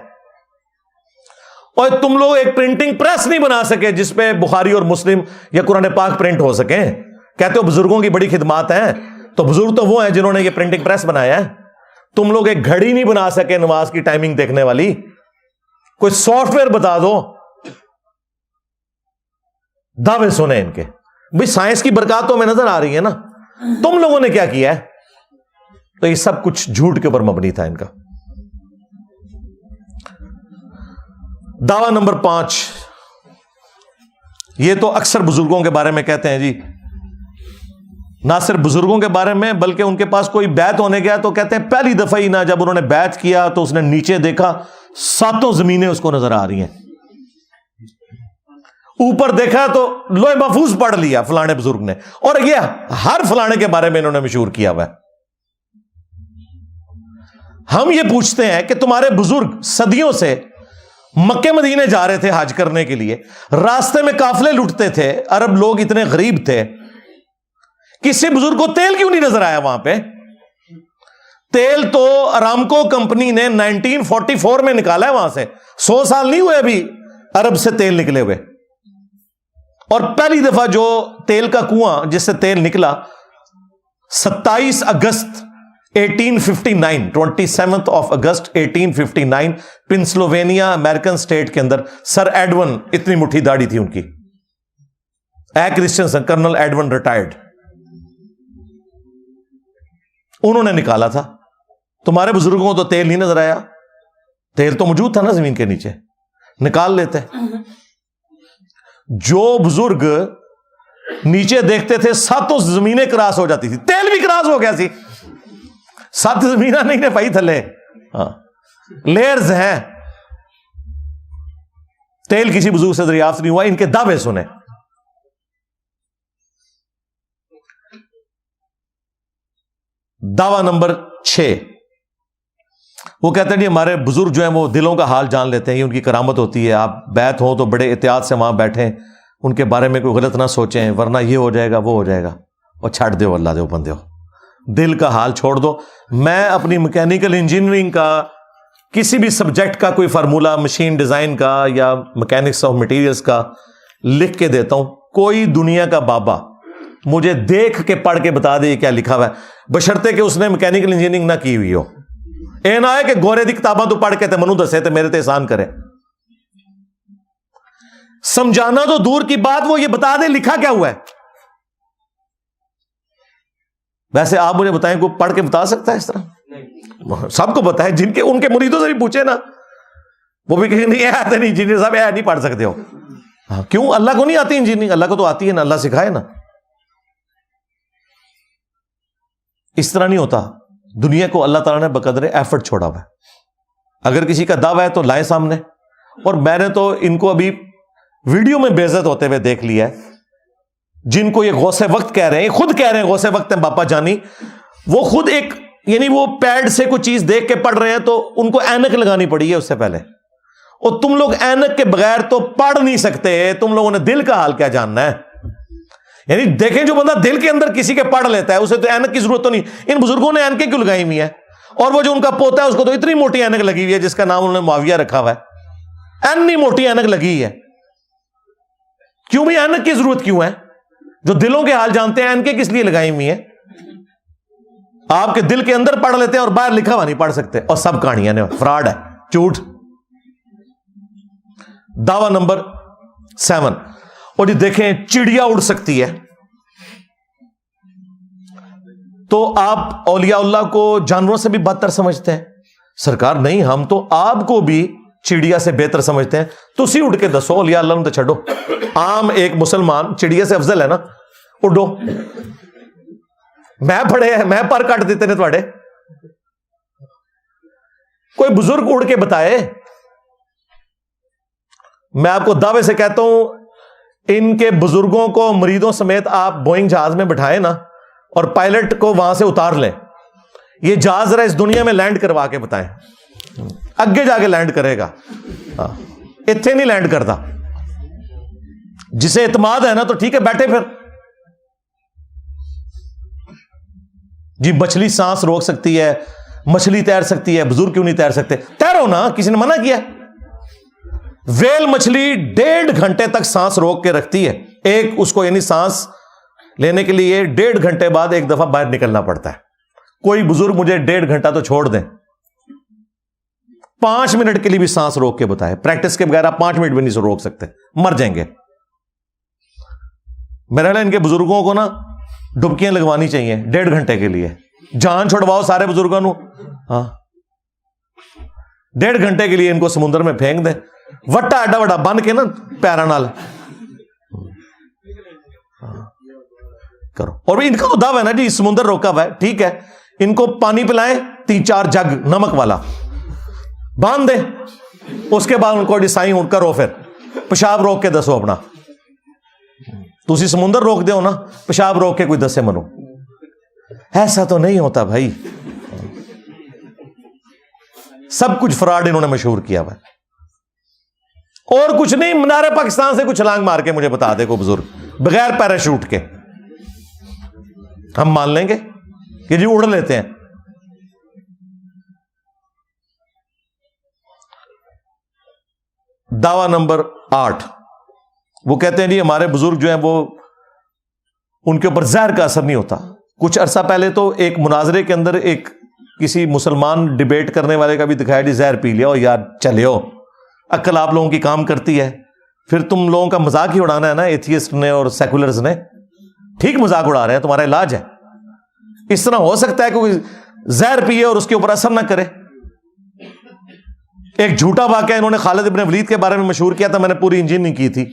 [SPEAKER 2] اور تم لوگ ایک پرنٹنگ پریس نہیں بنا سکے جس پہ بخاری اور مسلم یا قرآن پاک پرنٹ ہو سکیں. کہتے ہو بزرگوں کی بڑی خدمات ہیں, تو بزرگ تو وہ ہیں جنہوں نے یہ پرنٹنگ پریس بنایا ہے. تم لوگ ایک گھڑی نہیں بنا سکے نماز کی ٹائمنگ دیکھنے والی. کوئی سافٹ ویئر بتا دو. دعوے سنیں ان کے, بھئی سائنس کی برکات تو ہمیں نظر آ رہی ہے نا, تم لوگوں نے کیا کیا ہے؟ تو یہ سب کچھ جھوٹ کے اوپر مبنی تھا ان کا. دعویٰ نمبر 5, یہ تو اکثر بزرگوں کے بارے میں کہتے ہیں جی, نہ صرف بزرگوں کے بارے میں بلکہ ان کے پاس کوئی بیعت ہونے گیا تو کہتے ہیں پہلی دفعہ ہی نہ جب انہوں نے بیعت کیا تو اس نے نیچے دیکھا 7 زمینیں اس کو نظر آ رہی ہیں, اوپر دیکھا تو لوح محفوظ پڑھ لیا فلانے بزرگ نے, اور یہ ہر فلانے کے بارے میں انہوں نے مشہور کیا ہوا ہے. ہم یہ پوچھتے ہیں کہ تمہارے بزرگ صدیوں سے مکے مدینے جا رہے تھے حج کرنے کے لیے, راستے میں قافلے لٹتے تھے, عرب لوگ اتنے غریب تھے, کسی بزرگ کو تیل کیوں نہیں نظر آیا وہاں پہ؟ تیل تو ارامکو کمپنی نے 1944 میں نکالا ہے وہاں سے, 100 سال نہیں ہوئے ابھی عرب سے تیل نکلے ہوئے. اور پہلی دفعہ جو تیل کا کنواں جس سے تیل نکلا 27 اگست 1859 27 اگست 1859 پنسلوینیا امریکن اسٹیٹ کے اندر, سر ایڈون, اتنی مٹھی داڑھی تھی ان کی, اے کرسچنسن, کرنل ایڈون ریٹائرڈ, انہوں نے نکالا تھا. تمہارے بزرگوں کو تو تیل نہیں نظر آیا, تیل تو موجود تھا نا زمین کے نیچے, نکال لیتے. جو بزرگ نیچے دیکھتے تھے 7 زمینیں کراس ہو جاتی تھی, تیل بھی کراس ہو گیا سی. 7 زمینیں نہیں نے پائی تھلے, لیئرز ہیں, تیل کسی بزرگ سے دریافت نہیں ہوا. ان کے دعوے سنیں. دعویٰ نمبر 6, وہ کہتے ہیں جی ہمارے بزرگ جو ہیں وہ دلوں کا حال جان لیتے ہیں, یہ ان کی کرامت ہوتی ہے. آپ بیعت ہو تو بڑے احتیاط سے وہاں بیٹھیں, ان کے بارے میں کوئی غلط نہ سوچیں ورنہ یہ ہو جائے گا وہ ہو جائے گا. اور چھاڑ دو, اللہ دو بندے ہو, دل کا حال چھوڑ دو. میں اپنی میکینیکل انجینئرنگ کا کسی بھی سبجیکٹ کا کوئی فارمولا, مشین ڈیزائن کا یا میکینکس آف مٹیریلز کا لکھ کے دیتا ہوں, کوئی دنیا کا بابا مجھے دیکھ کے پڑھ کے بتا دے کیا لکھا ہوا ہے, بشرطے کہ اس نے میکینیکل انجینئرنگ نہ کی ہوئی ہو. اے نہ ہے کہ گورے دی کتاباں تو پڑھ کے تے منو دسے تے میرے تے احسان کرے. سمجھانا تو دور کی بات, وہ یہ بتا دے لکھا کیا ہوا ہے. ویسے آپ مجھے بتائیں کوئی پڑھ کے بتا سکتا ہے اس طرح؟ سب کو پتا ہے, جن کے ان کے مریدوں سے بھی پوچھے نا, وہ بھی کہیں نہیں آتے نہیں انجینئر صاحب, نہیں پڑھ سکتے ہو. کیوں؟ اللہ کو نہیں آتی انجینئرنگ؟ اللہ کو تو آتی ہے نا, اللہ سکھائے نا. اس طرح نہیں ہوتا. دنیا کو اللہ تعالیٰ نے بقدر ایفرٹ چھوڑا ہوا ہے. اگر کسی کا دعویٰ ہے تو لائیں سامنے. اور میں نے تو ان کو ابھی ویڈیو میں بے عزت ہوتے ہوئے دیکھ لیا ہے, جن کو یہ غوث وقت کہہ رہے ہیں, خود کہہ رہے ہیں غوث وقت ہیں باپا جانی, وہ خود ایک یعنی وہ پیڈ سے کوئی چیز دیکھ کے پڑھ رہے ہیں تو ان کو اینک لگانی پڑی ہے اس سے پہلے. اور تم لوگ اینک کے بغیر تو پڑھ نہیں سکتے. تم لوگوں نے دل کا حال کیا جاننا ہے؟ یعنی دیکھیں جو بندہ دل کے اندر کسی کے پڑھ لیتا ہے اسے تو اینک کی ضرورت تو نہیں. ان بزرگوں نے اینکیں کیوں لگائی ہوئی ہیں؟ اور وہ جو ان کا پوتا ہے اس کو تو اتنی موٹی اینک لگی ہوئی ہے جس کا نام انہوں نے معاویہ رکھا ہوا ہے. اتنی موٹی اینک لگی ہے. کیوں بھی اینک کی ضرورت کیوں ہے؟ جو دلوں کے حال جانتے ہیں اینکیں کس لیے لگائی ہوئی ہیں؟ آپ کے دل کے اندر پڑھ لیتے ہیں اور باہر لکھا ہوا نہیں پڑھ سکتے. اور سب کہانیاں نے فراڈ ہے, جھوٹ. دعویٰ نمبر 7, اور جی دیکھیں چڑیا اڑ سکتی ہے تو آپ اولیاء اللہ کو جانوروں سے بھی بدتر سمجھتے ہیں. سرکار نہیں, ہم تو آپ کو بھی چڑیا سے بہتر سمجھتے ہیں. تو اسی اٹھ کے دسو, اولیاء اللہ نے تو چھڑو. عام ایک مسلمان چڑیا سے افضل ہے نا, اڈو. میں پڑھے ہیں, میں پر کٹ دیتے نے تھوڑے. کوئی بزرگ اڑ کے بتائے. میں آپ کو دعوے سے کہتا ہوں, ان کے بزرگوں کو مریدوں سمیت آپ بوئنگ جہاز میں بٹھائے نا اور پائلٹ کو وہاں سے اتار لیں, یہ جہاز ذرا اس دنیا میں لینڈ کروا کے بتائیں. اگے جا کے لینڈ کرے گا, اتنے نہیں لینڈ کرتا. جسے اعتماد ہے نا تو ٹھیک ہے بیٹھے پھر. جی مچھلی سانس روک سکتی ہے, مچھلی تیر سکتی ہے, بزرگ کیوں نہیں تیر سکتے؟ تیرو نا, کسی نے منع کیا؟ ویل مچھلی 1.5 گھنٹے تک سانس روک کے رکھتی ہے, ایک اس کو یعنی سانس لینے کے لیے 1.5 گھنٹے بعد ایک دفعہ باہر نکلنا پڑتا ہے. کوئی بزرگ مجھے 1.5 گھنٹہ تو چھوڑ دیں, 5 منٹ کے لیے بھی سانس روک کے بتائے, پریکٹس کے بغیر آپ 5 منٹ بھی نہیں روک سکتے, مر جائیں گے. میرا ان کے بزرگوں کو نا ڈبکیاں لگوانی چاہیے 1.5 گھنٹے کے لیے, جان چھڑواؤ سارے بزرگوں کو. ہاں 1.5 گھنٹے کے لیے ان کو سمندر میں پھینک دیں, وٹا اڈا وڈا بن کے نا پیرا نال کرو. اور ان کا تو دعویٰ ہے نا جی سمندر روکا ہوا ہے, ٹھیک ہے, ان کو پانی پلائیں 3-4 جگ نمک والا باندھ دیں, اس کے بعد ان کو ڈسائن اٹھ کرو, پھر پیشاب روک کے دسو اپنا. تسی سمندر روک دو نا, پیشاب روک کے کوئی دسے منو. ایسا تو نہیں ہوتا بھائی, سب کچھ فراڈ انہوں نے مشہور کیا ہوا ہے. اور کچھ نہیں, مینار پاکستان سے کچھ چھلانگ مار کے مجھے بتا دے کوئی بزرگ بغیر پیراشوٹ کے, ہم مان لیں گے کہ جی اڑ لیتے ہیں. دعویٰ نمبر 8, وہ کہتے ہیں جی ہمارے بزرگ جو ہیں وہ ان کے اوپر زہر کا اثر نہیں ہوتا. کچھ عرصہ پہلے تو ایک مناظرے کے اندر ایک کسی مسلمان ڈیبیٹ کرنے والے کا بھی دکھایا جی زہر پی لیا, یار چلے ہو, عقل آپ لوگوں کی کام کرتی ہے, پھر تم لوگوں کا مذاق ہی اڑانا ہے نا ایتھیسٹ نے اور سیکولرز نے. ٹھیک مذاق اڑا رہے ہیں, تمہارا علاج ہے. اس طرح ہو سکتا ہے کہ کوئی زہر پیے اور اس کے اوپر اثر نہ کرے. ایک جھوٹا واقعہ انہوں نے خالد ابن ولید کے بارے میں مشہور کیا تھا, میں نے پوری انجین نہیں کی تھی.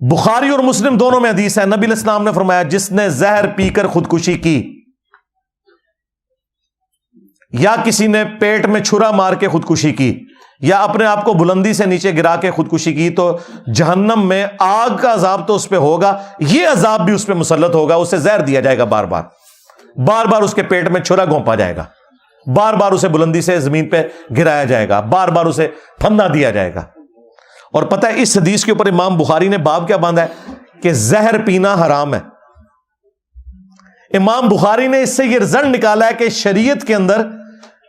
[SPEAKER 2] بخاری اور مسلم دونوں میں حدیث ہے, نبی علیہ السلام نے فرمایا جس نے زہر پی کر خودکشی کی یا کسی نے پیٹ میں چھرا مار کے خودکشی کی یا اپنے آپ کو بلندی سے نیچے گرا کے خودکشی کی, تو جہنم میں آگ کا عذاب تو اس پہ ہوگا, یہ عذاب بھی اس پہ مسلط ہوگا. اسے زہر دیا جائے گا, بار بار اس کے پیٹ میں چھرا گھونپا جائے گا, بار بار اسے بلندی سے زمین پہ گرایا جائے گا, بار بار اسے پھندا دیا جائے گا. اور پتہ ہے اس حدیث کے اوپر امام بخاری نے باب کیا باندھا ہے کہ زہر پینا حرام ہے. امام بخاری نے اس سے یہ رزلٹ نکالا ہے کہ شریعت کے اندر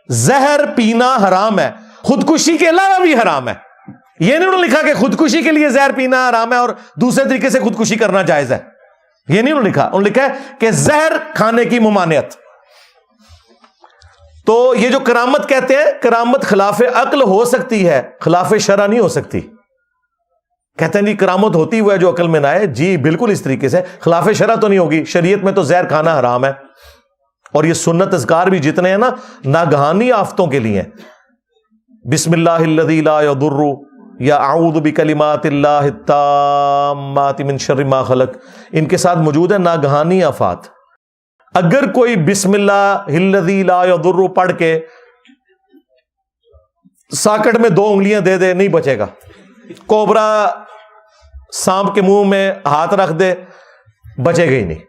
[SPEAKER 2] زہر پینا حرام ہے, خودکشی کے علاوہ بھی حرام ہے. یہ نہیں انہوں نے لکھا کہ خودکشی کے لیے زہر پینا حرام ہے اور دوسرے طریقے سے خودکشی کرنا جائز ہے, یہ نہیں انہوں نے لکھا. انہوں نے لکھا ہے کہ زہر کھانے کی ممانعت. تو یہ جو کرامت کہتے ہیں, کرامت خلاف عقل ہو سکتی ہے, خلاف شرع نہیں ہو سکتی. کہتے ہیں جی کرامت ہوتی ہوا ہے جو عقل میں نہ آئے, جی بالکل اس طریقے سے, خلاف شرع تو نہیں ہوگی. شریعت میں تو زہر کھانا حرام ہے. اور یہ سنت اذکار بھی جتنے ہیں نا ناگہانی آفتوں کے لیے, بسم اللہ الذی لا یضر یا اعوذ بکلمات اللہ التامات من شر ما خلق, ان کے ساتھ موجود ہے ناگہانی آفات. اگر کوئی بسم اللہ الذی لا یضر پڑھ کے ساکٹ میں 2 انگلیاں دے دے, نہیں بچے گا. کوبرا سانپ کے منہ میں ہاتھ رکھ دے, بچے گا ہی نہیں.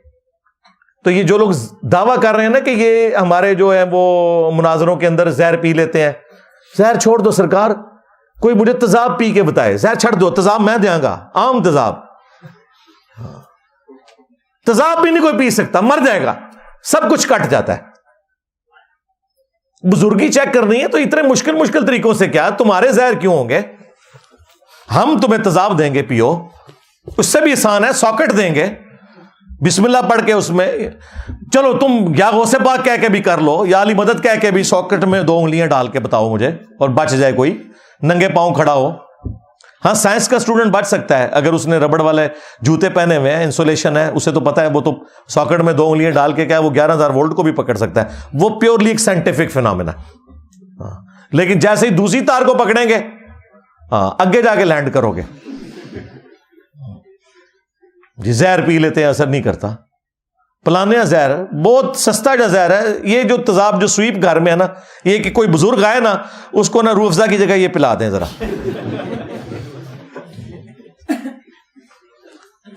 [SPEAKER 2] تو یہ جو لوگ دعویٰ کر رہے ہیں نا کہ یہ ہمارے جو ہیں وہ مناظروں کے اندر زہر پی لیتے ہیں, زہر چھوڑ دو سرکار, کوئی مجھے تیزاب پی کے بتائے, زہر چھڑ دو, تیزاب میں دیا گا, عام تیزاب, تیزاب بھی نہیں کوئی پی سکتا, مر جائے گا, سب کچھ کٹ جاتا ہے. بزرگی چیک کرنی ہے تو اتنے مشکل طریقوں سے کیا, تمہارے زہر کیوں ہوں گے, ہم تمہیں تیزاب دیں گے پیو, اس سے بھی آسان ہے, ساکٹ دیں گے, بسم اللہ پڑھ کے اس میں, چلو تم یا غوث پاک کہہ کے بھی کر لو, یا علی مدد کہہ کے بھی ساکٹ میں 2 انگلیاں ڈال کے بتاؤ مجھے, اور بچ جائے کوئی, ننگے پاؤں کھڑا ہو. ہاں سائنس کا اسٹوڈنٹ بچ سکتا ہے اگر اس نے ربڑ والے جوتے پہنے ہوئے ہیں, انسولیشن ہے, اسے تو پتا ہے, وہ تو ساکٹ میں 2 انگلیاں ڈال کے کیا وہ 11,000 وولٹ کو بھی پکڑ سکتا ہے. وہ پیورلی ایک سائنٹیفک فینومینا. لیکن جیسے ہی دوسری تار کو پکڑیں گے, اگے جا کے لینڈ کرو گے. جی زہر پی لیتے ہیں, اثر نہیں کرتا. پلانے زہر بہت سستا جو زہر ہے, یہ جو تیزاب جو سویپ گھر میں ہے نا, یہ کہ کوئی بزرگ آئے نا, اس کو نا روح افزا کی جگہ یہ پلا دیں ذرا.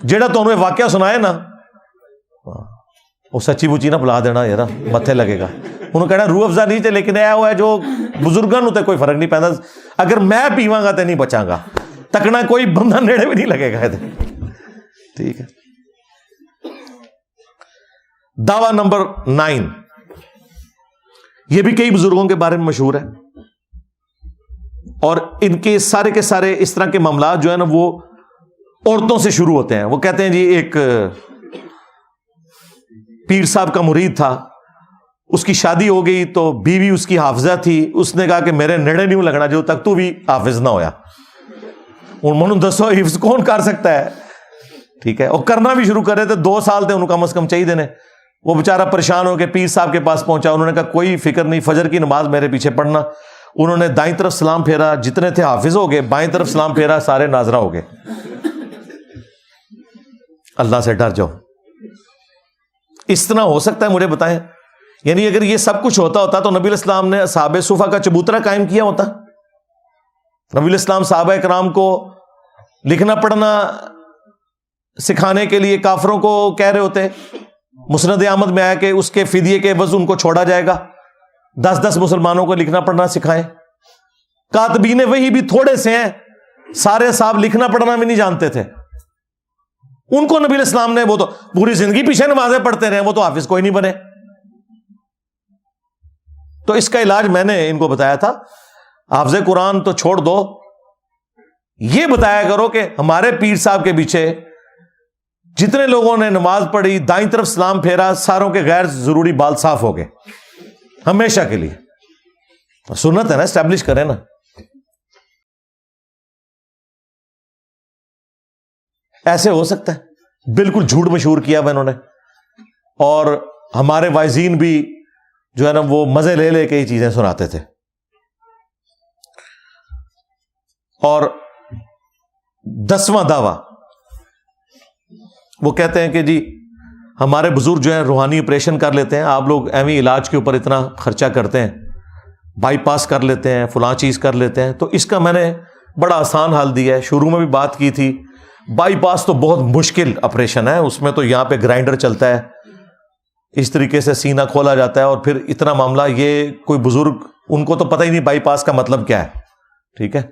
[SPEAKER 2] جیڑا تو انہوں نے واقعہ سنائے نا, وہ سچی بچی نہ پلا دینا یار, متھے لگے گا. انہوں کہنا روح افزا نہیں تھے, لیکن یہ ہوا ہے جو بزرگوں تے کوئی فرق نہیں پہنتا. اگر میں پیواں گا تو نہیں بچاں گا, تکنا کوئی بندہ نیڑے بھی نہیں لگے گا. ٹھیک ہے. دعویٰ نمبر 9, یہ بھی کئی بزرگوں کے بارے میں مشہور ہے. اور ان کے سارے اس طرح کے معاملات جو ہے نا وہ عورتوں سے شروع ہوتے ہیں. وہ کہتے ہیں جی ایک پیر صاحب کا مرید تھا, اس کی شادی ہو گئی تو بیوی اس کی حافظہ تھی, اس نے کہا کہ میرے نیڑے نہیں لگنا جو تک تو بھی حافظ نہ ہویا. اور منو دسو حفظ کون کر سکتا ہے, ٹھیک ہے, اور کرنا بھی شروع کر رہے تھے, 2 سال تھے انہوں کم از کم چاہیے دینے. وہ بیچارہ پریشان ہو کے پیر صاحب کے پاس پہنچا, انہوں نے کہا کوئی فکر نہیں, فجر کی نماز میرے پیچھے پڑھنا. انہوں نے دائیں طرف سلام پھیرا, جتنے تھے حافظ ہو گئے, بائیں طرف سلام پھیرا, سارے ناظرہ ہو گئے. اللہ سے ڈر جاؤ. اس طرح ہو سکتا ہے مجھے بتائیں؟ یعنی اگر یہ سب کچھ ہوتا تو نبی علیہ السلام نے اصحاب صفا کا چبوترا قائم کیا ہوتا. نبی علیہ السلام صحابہ کرام کو لکھنا پڑھنا سکھانے کے لیے کافروں کو کہہ رہے ہوتے. مسند احمد میں آیا کہ اس کے فدیے کے عوض ان کو چھوڑا جائے گا, 10 مسلمانوں کو لکھنا پڑھنا سکھائیں. کاتبین وہی بھی تھوڑے سے ہیں, سارے صاحب لکھنا پڑھنا بھی نہیں جانتے تھے. ان کو نبی علیہ السلام نے, وہ تو پوری زندگی پیچھے نمازیں پڑھتے رہے, وہ تو حافظ کوئی نہیں بنے. تو اس کا علاج میں نے ان کو بتایا تھا, حافظ قرآن تو چھوڑ دو, یہ بتایا کرو کہ ہمارے پیر صاحب کے پیچھے جتنے لوگوں نے نماز پڑھی, دائیں طرف سلام پھیرا, ساروں کے غیر ضروری بال صاف ہو گئے ہمیشہ کے لیے. سنت ہے نا, اسٹیبلش کریں نا. ایسے ہو سکتا ہے؟ بالکل جھوٹ مشہور کیا ہوا انہوں نے. اور ہمارے وائزین بھی جو ہے نا وہ مزے لے لے کے یہ چیزیں سناتے تھے. اور 10واں دعویٰ وہ کہتے ہیں کہ جی ہمارے بزرگ جو ہیں روحانی آپریشن کر لیتے ہیں, آپ لوگ ایویں علاج کے اوپر اتنا خرچہ کرتے ہیں, بائی پاس کر لیتے ہیں, فلاں چیز کر لیتے ہیں. تو اس کا میں نے بڑا آسان حل دیا ہے. شروع میں بھی بات کی تھی, بائی پاس تو بہت مشکل آپریشن ہے, اس میں تو یہاں پہ گرائنڈر چلتا ہے, اس طریقے سے سینہ کھولا جاتا ہے, اور پھر اتنا معاملہ. یہ کوئی بزرگ ان کو تو پتہ ہی نہیں بائی پاس کا مطلب کیا ہے, ٹھیک ہے.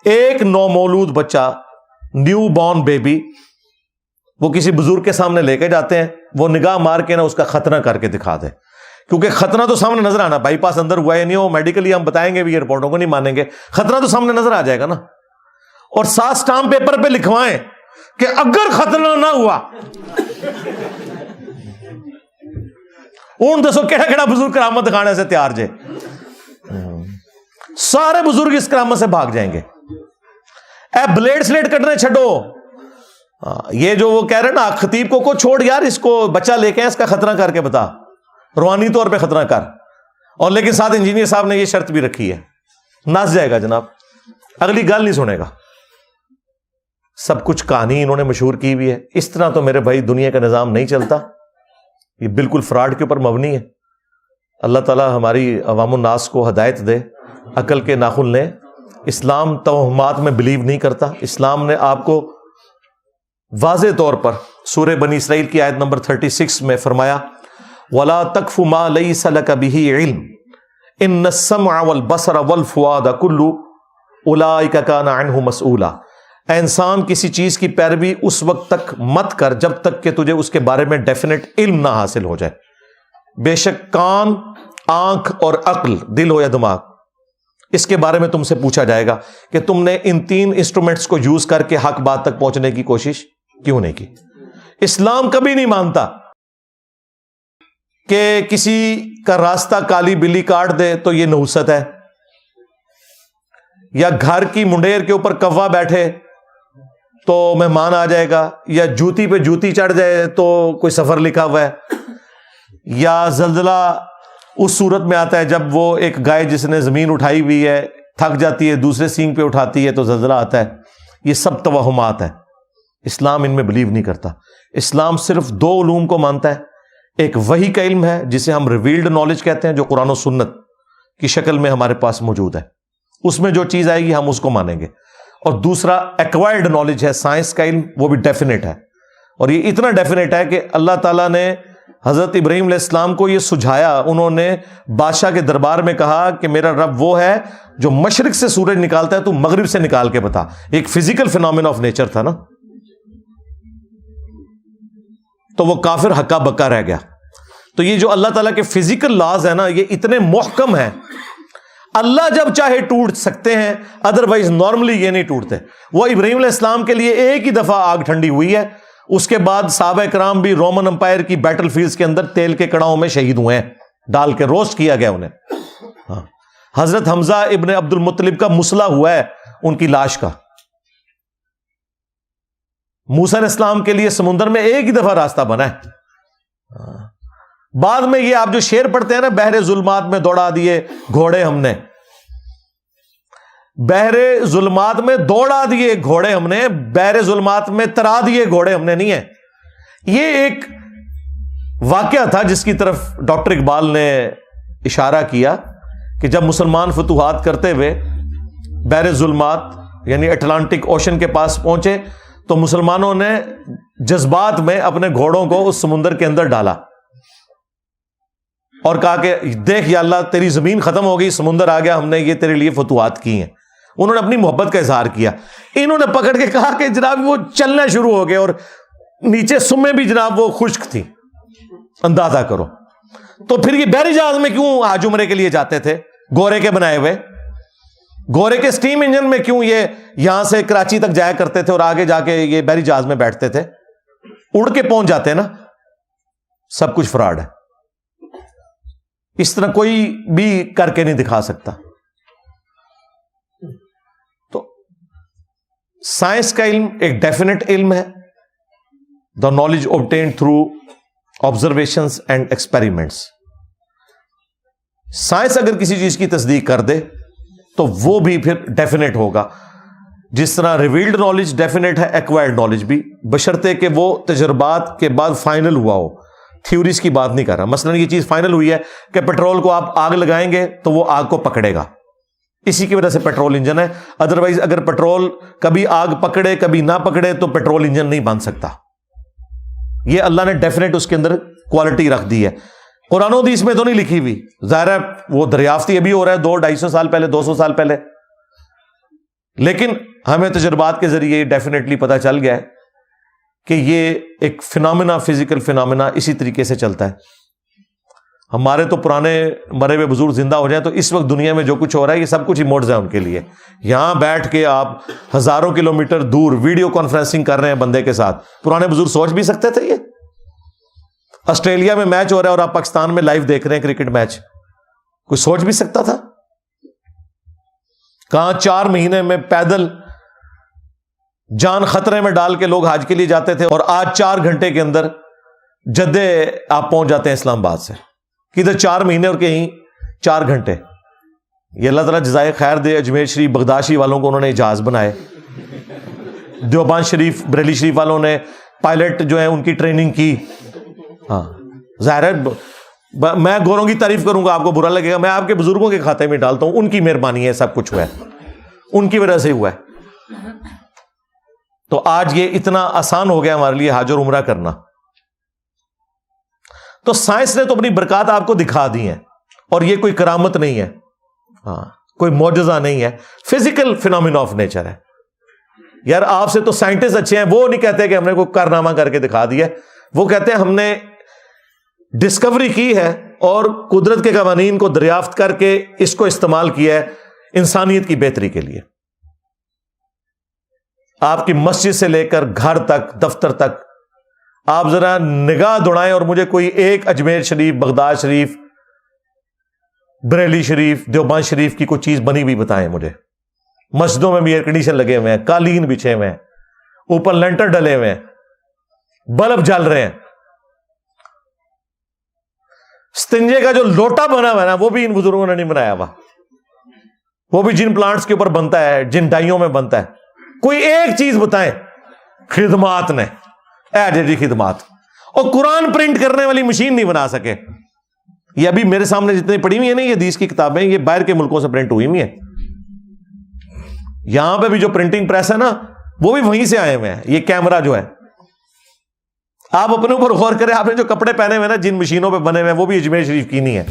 [SPEAKER 2] ایک نومولود بچہ, نیو بورن بیبی, وہ کسی بزرگ کے سامنے لے کے جاتے ہیں, وہ نگاہ مار کے نا اس کا ختنہ کر کے دکھا دے, کیونکہ ختنہ تو سامنے نظر آنا, بائی پاس اندر ہوا ہے نہیں, وہ میڈیکلی ہم بتائیں گے بھی, رپورٹوں کو نہیں مانیں گے, ختنہ تو سامنے نظر آ جائے گا نا. اور ساتھ اسٹامپ پیپر پہ لکھوائیں کہ اگر ختنہ نہ ہوا, اون دسو کہڑا کہڑا بزرگ کرامت دکھانے سے تیار جے. سارے بزرگ اس کرامت سے بھاگ جائیں گے. اے بلیڈ سلیٹ کٹنے چھڈو, یہ جو وہ کہہ رہے نا خطیب کو چھوڑ یار, اس کو بچہ لے کے اس کا ختنہ کر کے بتا, روحانی طور پہ ختنہ کر. اور لیکن ساتھ انجینئر صاحب نے یہ شرط بھی رکھی ہے, نس جائے گا جناب, اگلی گل نہیں سنے گا. سب کچھ کہانی انہوں نے مشہور کی ہوئی ہے. اس طرح تو میرے بھائی دنیا کا نظام نہیں چلتا, یہ بالکل فراڈ کے اوپر مبنی ہے. اللہ تعالی ہماری عوام الناس کو ہدایت دے, عقل کے ناخن لیں. اسلام توہمات میں بلیو نہیں کرتا. اسلام نے آپ کو واضح طور پر سورہ بنی اسرائیل کی آیت نمبر 36 میں فرمایا, وَلَا تَقْفُ مَا لَيْسَ لَكَ بِهِ عِلْمٌ إِنَّ السَّمْعَ وَالْبَصَرَ وَالْفُؤَادَ كُلُّ أُولَٰئِكَ كَانَ عَنْهُ مسئولا. اے انسان, کسی چیز کی پیروی اس وقت تک مت کر جب تک کہ تجھے اس کے بارے میں ڈیفینیٹ علم نہ حاصل ہو جائے. بے شک کان, آنکھ اور عقل, دل ہو یا دماغ, اس کے بارے میں تم سے پوچھا جائے گا کہ تم نے ان 3 انسٹرومنٹس کو یوز کر کے حق بات تک پہنچنے کی کوشش کیوں نہیں کی. اسلام کبھی نہیں مانتا کہ کسی کا راستہ کالی بلی کاٹ دے تو یہ نحوست ہے, یا گھر کی منڈیر کے اوپر کوا بیٹھے تو مہمان آ جائے گا, یا جوتی پہ جوتی چڑھ جائے تو کوئی سفر لکھا ہوا ہے, یا زلزلہ اس صورت میں آتا ہے جب وہ ایک گائے جس نے زمین اٹھائی ہوئی ہے تھک جاتی ہے, دوسرے سینگ پہ اٹھاتی ہے تو زلزلہ آتا ہے. یہ سب توہمات ہیں. اسلام ان میں بلیو نہیں کرتا. اسلام صرف 2 علوم کو مانتا ہے. ایک وحی کا علم ہے جسے ہم ریویلڈ نالج کہتے ہیں, جو قرآن و سنت کی شکل میں ہمارے پاس موجود ہے, اس میں جو چیز آئے گی ہم اس کو مانیں گے. اور دوسرا ایکوائرڈ نالج ہے, سائنس کا علم, وہ بھی ڈیفینیٹ ہے. اور یہ اتنا ڈیفینیٹ ہے کہ اللہ تعالیٰ نے حضرت ابراہیم علیہ السلام کو یہ سجھایا. انہوں نے بادشاہ کے دربار میں کہا کہ میرا رب وہ ہے جو مشرق سے سورج نکالتا ہے, تو مغرب سے نکال کے بتا. ایک فزیکل فینومین آف نیچر تھا نا. تو وہ کافر ہکا بکا رہ گیا. تو یہ جو اللہ تعالیٰ کے فزیکل لاز ہیں نا، یہ اتنے محکم ہیں، اللہ جب چاہے ٹوٹ سکتے ہیں، ادروائز نارملی یہ نہیں ٹوٹتے۔ وہ ابراہیم علیہ السلام کے لیے ایک ہی دفعہ آگ ٹھنڈی ہوئی ہے، اس کے بعد صحابہ کرام بھی رومن امپائر کی بیٹل فیلڈز کے اندر تیل کے کڑاؤں میں شہید ہوئے ہیں، ڈال کے روسٹ کیا گیا انہیں۔ ہاں، حضرت حمزہ ابن عبد المطلب کا مسئلہ ہوا ہے ان کی لاش کا۔ موسیٰ علیہ السلام کے لیے سمندر میں ایک ہی دفعہ راستہ بنا ہے۔ بعد میں یہ آپ جو شعر پڑھتے ہیں نا، بحر ظلمات میں دوڑا دیے گھوڑے ہم نے، بحر ظلمات میں دوڑا دیے گھوڑے ہم نے، بحر ظلمات میں ترا دیے گھوڑے ہم نے نہیں ہے۔ یہ ایک واقعہ تھا جس کی طرف ڈاکٹر اقبال نے اشارہ کیا کہ جب مسلمان فتوحات کرتے ہوئے بحر ظلمات یعنی اٹلانٹک اوشن کے پاس پہنچے تو مسلمانوں نے جذبات میں اپنے گھوڑوں کو اس سمندر کے اندر ڈالا اور کہا کہ دیکھ یا اللہ، تیری زمین ختم ہو گئی، سمندر آ گیا، ہم نے یہ تیرے لیے فتوحات کی ہیں۔ انہوں نے اپنی محبت کا اظہار کیا۔ انہوں نے پکڑ کے کہا کہ جناب وہ چلنا شروع ہو گئے اور نیچے سمیں بھی جناب وہ خشک تھی، اندازہ کرو۔ تو پھر یہ بحری جہاز میں کیوں حج عمرے کے لیے جاتے تھے؟ گورے کے بنائے ہوئے، گورے کے سٹیم انجن میں کیوں یہ یہاں سے کراچی تک جایا کرتے تھے اور آگے جا کے یہ بحری جہاز میں بیٹھتے تھے؟ اڑ کے پہنچ جاتے ہیں نا۔ سب کچھ فراڈ ہے، اس طرح کوئی بھی کر کے نہیں دکھا سکتا۔ تو سائنس کا علم ایک ڈیفینیٹ علم ہے، the knowledge obtained through observations and experiments. Science اگر کسی چیز کی تصدیق کر دے تو وہ بھی پھر ڈیفینیٹ ہوگا، جس طرح ریویلڈ نالج ڈیفینیٹ ہے، ایکوائرڈ نالج بھی، بشرطے کہ وہ تجربات کے بعد فائنل ہوا ہو۔ تھیوریز کی بات نہیں کر رہا۔ مثلا یہ چیز فائنل ہوئی ہے کہ پیٹرول کو آپ آگ لگائیں گے تو وہ آگ کو پکڑے گا، اسی کی وجہ سے پیٹرول انجن ہے۔ ادروائز اگر پیٹرول کبھی آگ پکڑے کبھی نہ پکڑے تو پیٹرول انجن نہیں بن سکتا۔ یہ اللہ نے ڈیفینیٹ اس کے اندر کوالٹی رکھ دی ہے۔ قرآن و حدیث میں تو نہیں لکھی ہوئی، ظاہر ہے وہ دریافتی ابھی ہو رہا ہے 200-250 سال پہلے، 200 سال پہلے، لیکن ہمیں تجربات کے ذریعے ڈیفینیٹلی پتہ چل گیا ہے کہ یہ ایک فنامنا، فزیکل فنامنا اسی طریقے سے چلتا ہے۔ ہمارے تو پرانے مرے ہوئے بزرگ زندہ ہو جائیں تو اس وقت دنیا میں جو کچھ ہو رہا ہے یہ سب کچھ ہی معجزہ ہے ان کے لیے۔ یہاں بیٹھ کے آپ ہزاروں کلومیٹر دور ویڈیو کانفرنسنگ کر رہے ہیں بندے کے ساتھ، پرانے بزرگ سوچ بھی سکتے تھے؟ یہ آسٹریلیا میں میچ ہو رہا ہے اور آپ پاکستان میں لائیو دیکھ رہے ہیں کرکٹ میچ، کوئی سوچ بھی سکتا تھا؟ کہاں 4 مہینے میں پیدل جان خطرے میں ڈال کے لوگ حج کے لیے جاتے تھے، اور آج 4 گھنٹے کے اندر جدے آپ پہنچ جاتے ہیں اسلام آباد سے۔ کدھر 4 مہینے اور کہیں 4 گھنٹے۔ یہ اللہ تعالیٰ جزائے خیر دے اجمیر شریف بغداشی والوں کو، انہوں نے جہاز بنائے۔ دیوبند شریف بریلی شریف والوں نے پائلٹ جو ہیں ان کی ٹریننگ کی۔ ہاں ظاہر ہے میں گوروں کی تعریف کروں گا آپ کو برا لگے گا، میں آپ کے بزرگوں کے کھاتے میں ڈالتا ہوں، ان کی مہربانی ہے سب کچھ ہوا ہے، ان کی وجہ سے ہوا ہے۔ تو آج یہ اتنا آسان ہو گیا ہمارے لیے حج اور عمرہ کرنا۔ تو سائنس نے تو اپنی برکات آپ کو دکھا دی ہیں، اور یہ کوئی کرامت نہیں ہے، ہاں کوئی معجزہ نہیں ہے، فزیکل فینومینا آف نیچر ہے۔ یار آپ سے تو سائنٹسٹ اچھے ہیں، وہ نہیں کہتے کہ ہم نے کوئی کارنامہ کر کے دکھا دیا، وہ کہتے ہیں ہم نے ڈسکوری کی ہے اور قدرت کے قوانین کو دریافت کر کے اس کو استعمال کیا ہے انسانیت کی بہتری کے لیے۔ آپ کی مسجد سے لے کر گھر تک، دفتر تک، آپ ذرا نگاہ دوڑائیں اور مجھے کوئی ایک اجمیر شریف، بغداد شریف، بریلی شریف، دیوبند شریف کی کوئی چیز بنی ہوئی بتائیں مجھے۔ مسجدوں میں بھی ایئر کنڈیشن لگے ہوئے ہیں، قالین بچھے ہوئے ہیں، اوپر لینٹر ڈلے ہوئے ہیں، بلب جل رہے ہیں۔ استنجے کا جو لوٹا بنا ہوا ہے نا، وہ بھی ان بزرگوں نے نہیں بنایا ہوا، وہ بھی جن پلانٹس کے اوپر بنتا ہے، جن ڈائیوں میں بنتا ہے۔ کوئی ایک چیز بتائیں خدمات نے، جی خدمات، اور قرآن پرنٹ کرنے والی مشین نہیں بنا سکے۔ یہ ابھی میرے سامنے جتنی پڑھی ہوئی ہیں نا یہ حدیث کی کتابیں، یہ باہر کے ملکوں سے پرنٹ ہوئی ہوئی ہیں۔ یہاں پہ بھی جو پرنٹنگ پریس ہے نا وہ بھی وہیں سے آئے ہوئے ہیں۔ یہ کیمرہ جو ہے، آپ اپنے اوپر غور کریں، آپ نے جو کپڑے پہنے ہوئے نا جن مشینوں پہ بنے ہوئے ہیں وہ بھی اجمیر شریف کی نہیں ہے،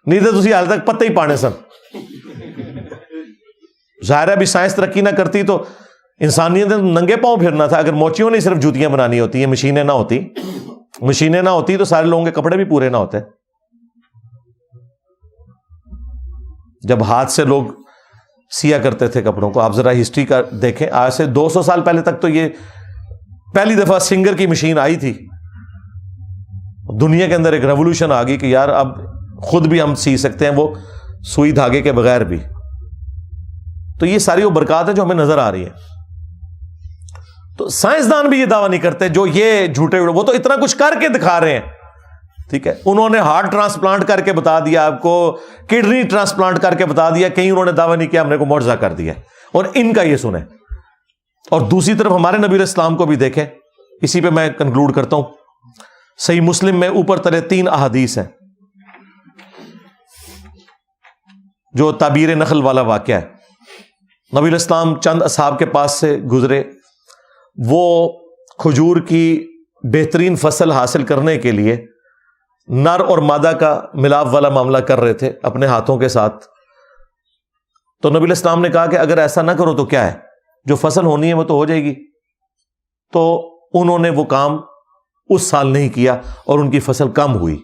[SPEAKER 2] نہیں تو تسی حال تک پتے ہی پانے سن۔ ظاہر ہے ابھی سائنس ترقی نہ کرتی تو انسانیت نے ننگے پاؤں پھرنا تھا. اگر موچیوں نے صرف جوتیاں بنانی ہوتی, یہ مشینیں نہ ہوتی تو سارے لوگوں کے کپڑے بھی پورے نہ ہوتے. جب ہاتھ سے لوگ سیا کرتے تھے کپڑوں کو, آپ ذرا ہسٹری کا دیکھیں, آج سے 200 سال پہلے تک تو یہ پہلی دفعہ سنگر کی مشین آئی تھی. دنیا کے اندر ایک ریولوشن آ گئی کہ یار اب خود بھی ہم سی سکتے ہیں, وہ سوئی دھاگے کے بغیر بھی. تو یہ ساری وہ برکات ہیں جو ہمیں نظر آ رہی ہیں. تو سائنسدان بھی یہ دعویٰ نہیں کرتے جو یہ جھوٹے, وہ تو اتنا کچھ کر کے دکھا رہے ہیں. ٹھیک ہے, انہوں نے ہارٹ ٹرانسپلانٹ کر کے بتا دیا آپ کو, کڈنی ٹرانسپلانٹ کر کے بتا دیا, کہیں انہوں نے دعویٰ نہیں کیا ہم نے کو معجزہ کر دیا. اور ان کا یہ سنیں. اور دوسری طرف ہمارے نبی علیہ السلام کو بھی دیکھیں. اسی پہ میں کنکلوڈ کرتا ہوں. صحیح مسلم میں اوپر تلے 3 احادیث ہیں جو تعبیر نخل والا واقعہ ہے. نبی علیہ السلام چند اصحاب کے پاس سے گزرے, وہ کھجور کی بہترین فصل حاصل کرنے کے لیے نر اور مادہ کا ملاپ والا معاملہ کر رہے تھے اپنے ہاتھوں کے ساتھ. تو نبی علیہ السلام نے کہا کہ اگر ایسا نہ کرو تو کیا ہے, جو فصل ہونی ہے وہ تو ہو جائے گی. تو انہوں نے وہ کام اس سال نہیں کیا اور ان کی فصل کم ہوئی.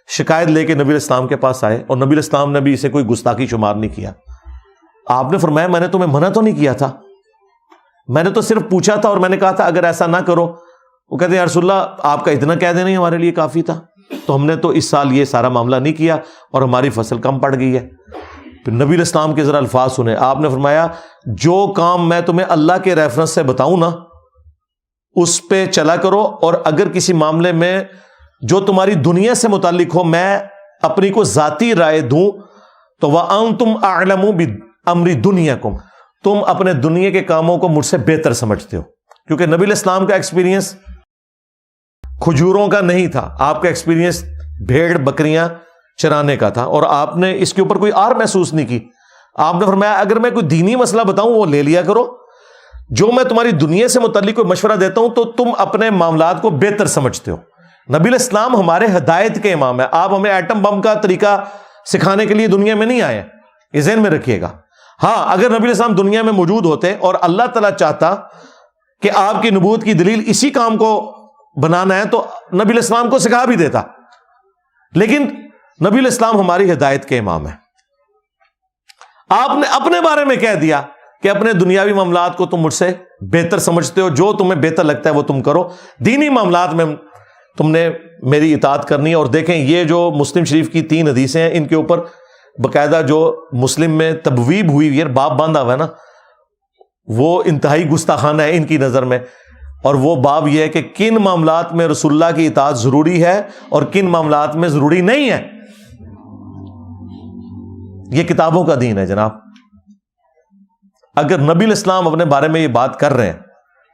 [SPEAKER 2] شکایت لے کے نبی علیہ السلام کے پاس آئے اور نبی علیہ السلام نے بھی اسے کوئی گستاخی شمار نہیں کیا. آپ نے فرمایا میں نے تمہیں منع تو نہیں کیا تھا, میں نے تو صرف پوچھا تھا اور میں نے کہا تھا اگر ایسا نہ کرو. وہ کہتے ہیں یا رسول اللہ آپ کا اتنا کہہ دینا ہی ہمارے لیے کافی تھا, تو ہم نے تو اس سال یہ سارا معاملہ نہیں کیا اور ہماری فصل کم پڑ گئی ہے. پھر نبی علیہ السلام کے ذرا الفاظ سنے. آپ نے فرمایا جو کام میں تمہیں اللہ کے ریفرنس سے بتاؤں نا اس پہ چلا کرو, اور اگر کسی معاملے میں جو تمہاری دنیا سے متعلق ہو میں اپنی کو ذاتی رائے دوں تو وَأَنْتُمْ أَعْلَمُ بِأَمْرِ دُنْيَاكُمْ, تم اپنے دنیا کے کاموں کو مجھ سے بہتر سمجھتے ہو. کیونکہ نبی علیہ السلام کا ایکسپیرینس کھجوروں کا نہیں تھا, آپ کا ایکسپیرینس بھیڑ بکریاں چرانے کا تھا, اور آپ نے اس کے اوپر کوئی اور محسوس نہیں کی. آپ نے فرمایا اگر میں کوئی دینی مسئلہ بتاؤں وہ لے لیا کرو, جو میں تمہاری دنیا سے متعلق کوئی مشورہ دیتا ہوں تو تم اپنے معاملات کو بہتر سمجھتے ہو. نبی علیہ السلام ہمارے ہدایت کے امام ہیں. آپ ہمیں ایٹم بم کا طریقہ سکھانے کے لیے دنیا میں نہیں آئے, یہ ذہن میں رکھیے گا. ہاں اگر نبی علیہ السلام دنیا میں موجود ہوتے اور اللہ تعالیٰ چاہتا کہ آپ کی نبوت کی دلیل اسی کام کو بنانا ہے تو نبی علیہ السلام کو سکھا بھی دیتا, لیکن نبی علیہ السلام ہماری ہدایت کے امام ہیں. آپ نے اپنے بارے میں کہہ دیا کہ اپنے دنیاوی معاملات کو تم مجھ سے بہتر سمجھتے ہو, جو تمہیں بہتر لگتا ہے وہ تم کرو, دینی معاملات میں تم نے میری اطاعت کرنی ہے. اور دیکھیں یہ جو مسلم شریف کی 3 حدیثیں ہیں ان کے اوپر باقاعدہ جو مسلم میں تبویب ہوئی ہے, باب باندھا ہوا ہے نا, وہ انتہائی گستاخانہ ہے ان کی نظر میں. اور وہ باب یہ ہے کہ کن معاملات میں رسول اللہ کی اطاعت ضروری ہے اور کن معاملات میں ضروری نہیں ہے. یہ کتابوں کا دین ہے جناب. اگر نبی علیہ السلام اپنے بارے میں یہ بات کر رہے ہیں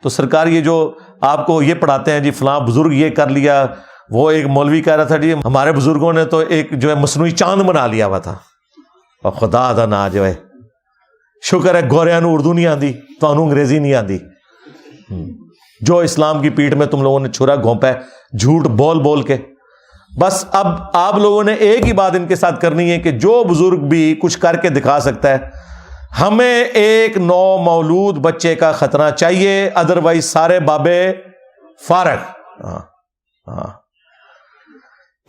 [SPEAKER 2] تو سرکار یہ جو آپ کو یہ پڑھاتے ہیں جی فلاں بزرگ یہ کر لیا, وہ ایک مولوی کہہ رہا تھا جی ہمارے بزرگوں نے تو ایک جو ہے مصنوعی چاند بنا لیا ہوا تھا, اور خدا دا نا جو ہے شکر ہے گوریاں نو اردو نہیں آندی تو انہوں انگریزی نہیں آندی. جو اسلام کی پیٹھ میں تم لوگوں نے چھرا گھونپا ہے جھوٹ بول بول کے. بس اب آپ لوگوں نے ایک ہی بات ان کے ساتھ کرنی ہے کہ جو بزرگ بھی کچھ کر کے دکھا سکتا ہے, ہمیں ایک نو مولود بچے کا خطرہ چاہیے, ادروائز سارے بابے فارغ.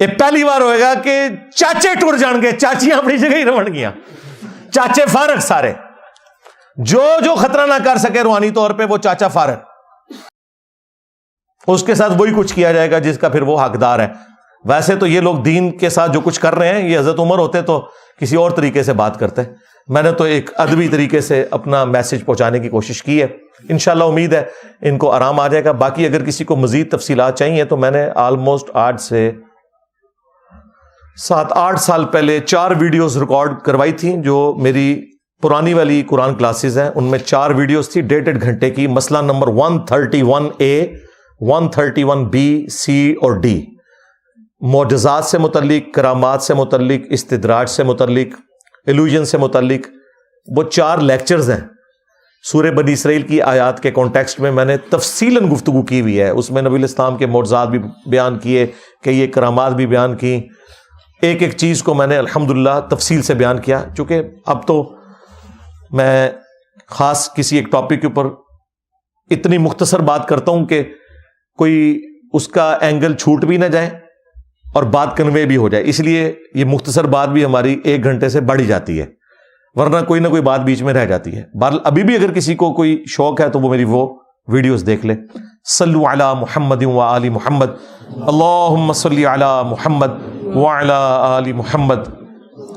[SPEAKER 2] یہ پہلی بار ہوئے گا کہ چاچے ٹر جان گے, چاچیاں اپنی جگہ ہی رون گیا, چاچے فارغ سارے. جو خطرہ نہ کر سکے روحانی طور پہ وہ چاچا فارغ, اس کے ساتھ وہی کچھ کیا جائے گا جس کا پھر وہ حقدار ہے. ویسے تو یہ لوگ دین کے ساتھ جو کچھ کر رہے ہیں, یہ حضرت عمر ہوتے تو کسی اور طریقے سے بات کرتے. میں نے تو ایک ادبی طریقے سے اپنا میسج پہنچانے کی کوشش کی ہے. انشاءاللہ امید ہے ان کو آرام آ جائے گا. باقی اگر کسی کو مزید تفصیلات چاہیے تو میں نے آلموسٹ آج سے 7-8 سال پہلے 4 ویڈیوز ریکارڈ کروائی تھیں جو میری پرانی والی قرآن کلاسز ہیں. ان میں 4 ویڈیوز تھی 1.5 گھنٹے کی. مسئلہ نمبر 131A 131B C اور D, معجزات سے متعلق, کرامات سے متعلق, استدراج سے متعلق, ایلوژن سے متعلق, وہ 4 لیکچرز ہیں. سورہ بنی اسرائیل کی آیات کے کانٹیکسٹ میں نے تفصیلاً گفتگو کی ہوئی ہے. اس میں نبی علیہ السلام کے معجزات بھی بیان کیے کہ یہ کرامات بھی بیان کی. ایک ایک چیز کو میں نے الحمدللہ تفصیل سے بیان کیا. چونکہ اب تو میں خاص کسی ایک ٹاپک کے اوپر اتنی مختصر بات کرتا ہوں کہ کوئی اس کا اینگل چھوٹ بھی نہ جائے اور بات کنوے بھی ہو جائے، اس لیے یہ مختصر بات بھی ہماری 1 گھنٹے سے بڑھ ہی جاتی ہے، ورنہ کوئی نہ کوئی بات بیچ میں رہ جاتی ہے۔ بہرحال ابھی بھی اگر کسی کو کوئی شوق ہے تو وہ میری وہ ویڈیوز دیکھ لے۔ صلو علی محمد و آل محمد، اللہم صلی علی محمد وعلی آل محمد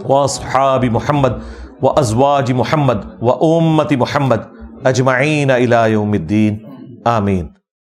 [SPEAKER 2] واصحاب محمد وازواج محمد و امت محمد اجمعین الی یوم الدین، آمین۔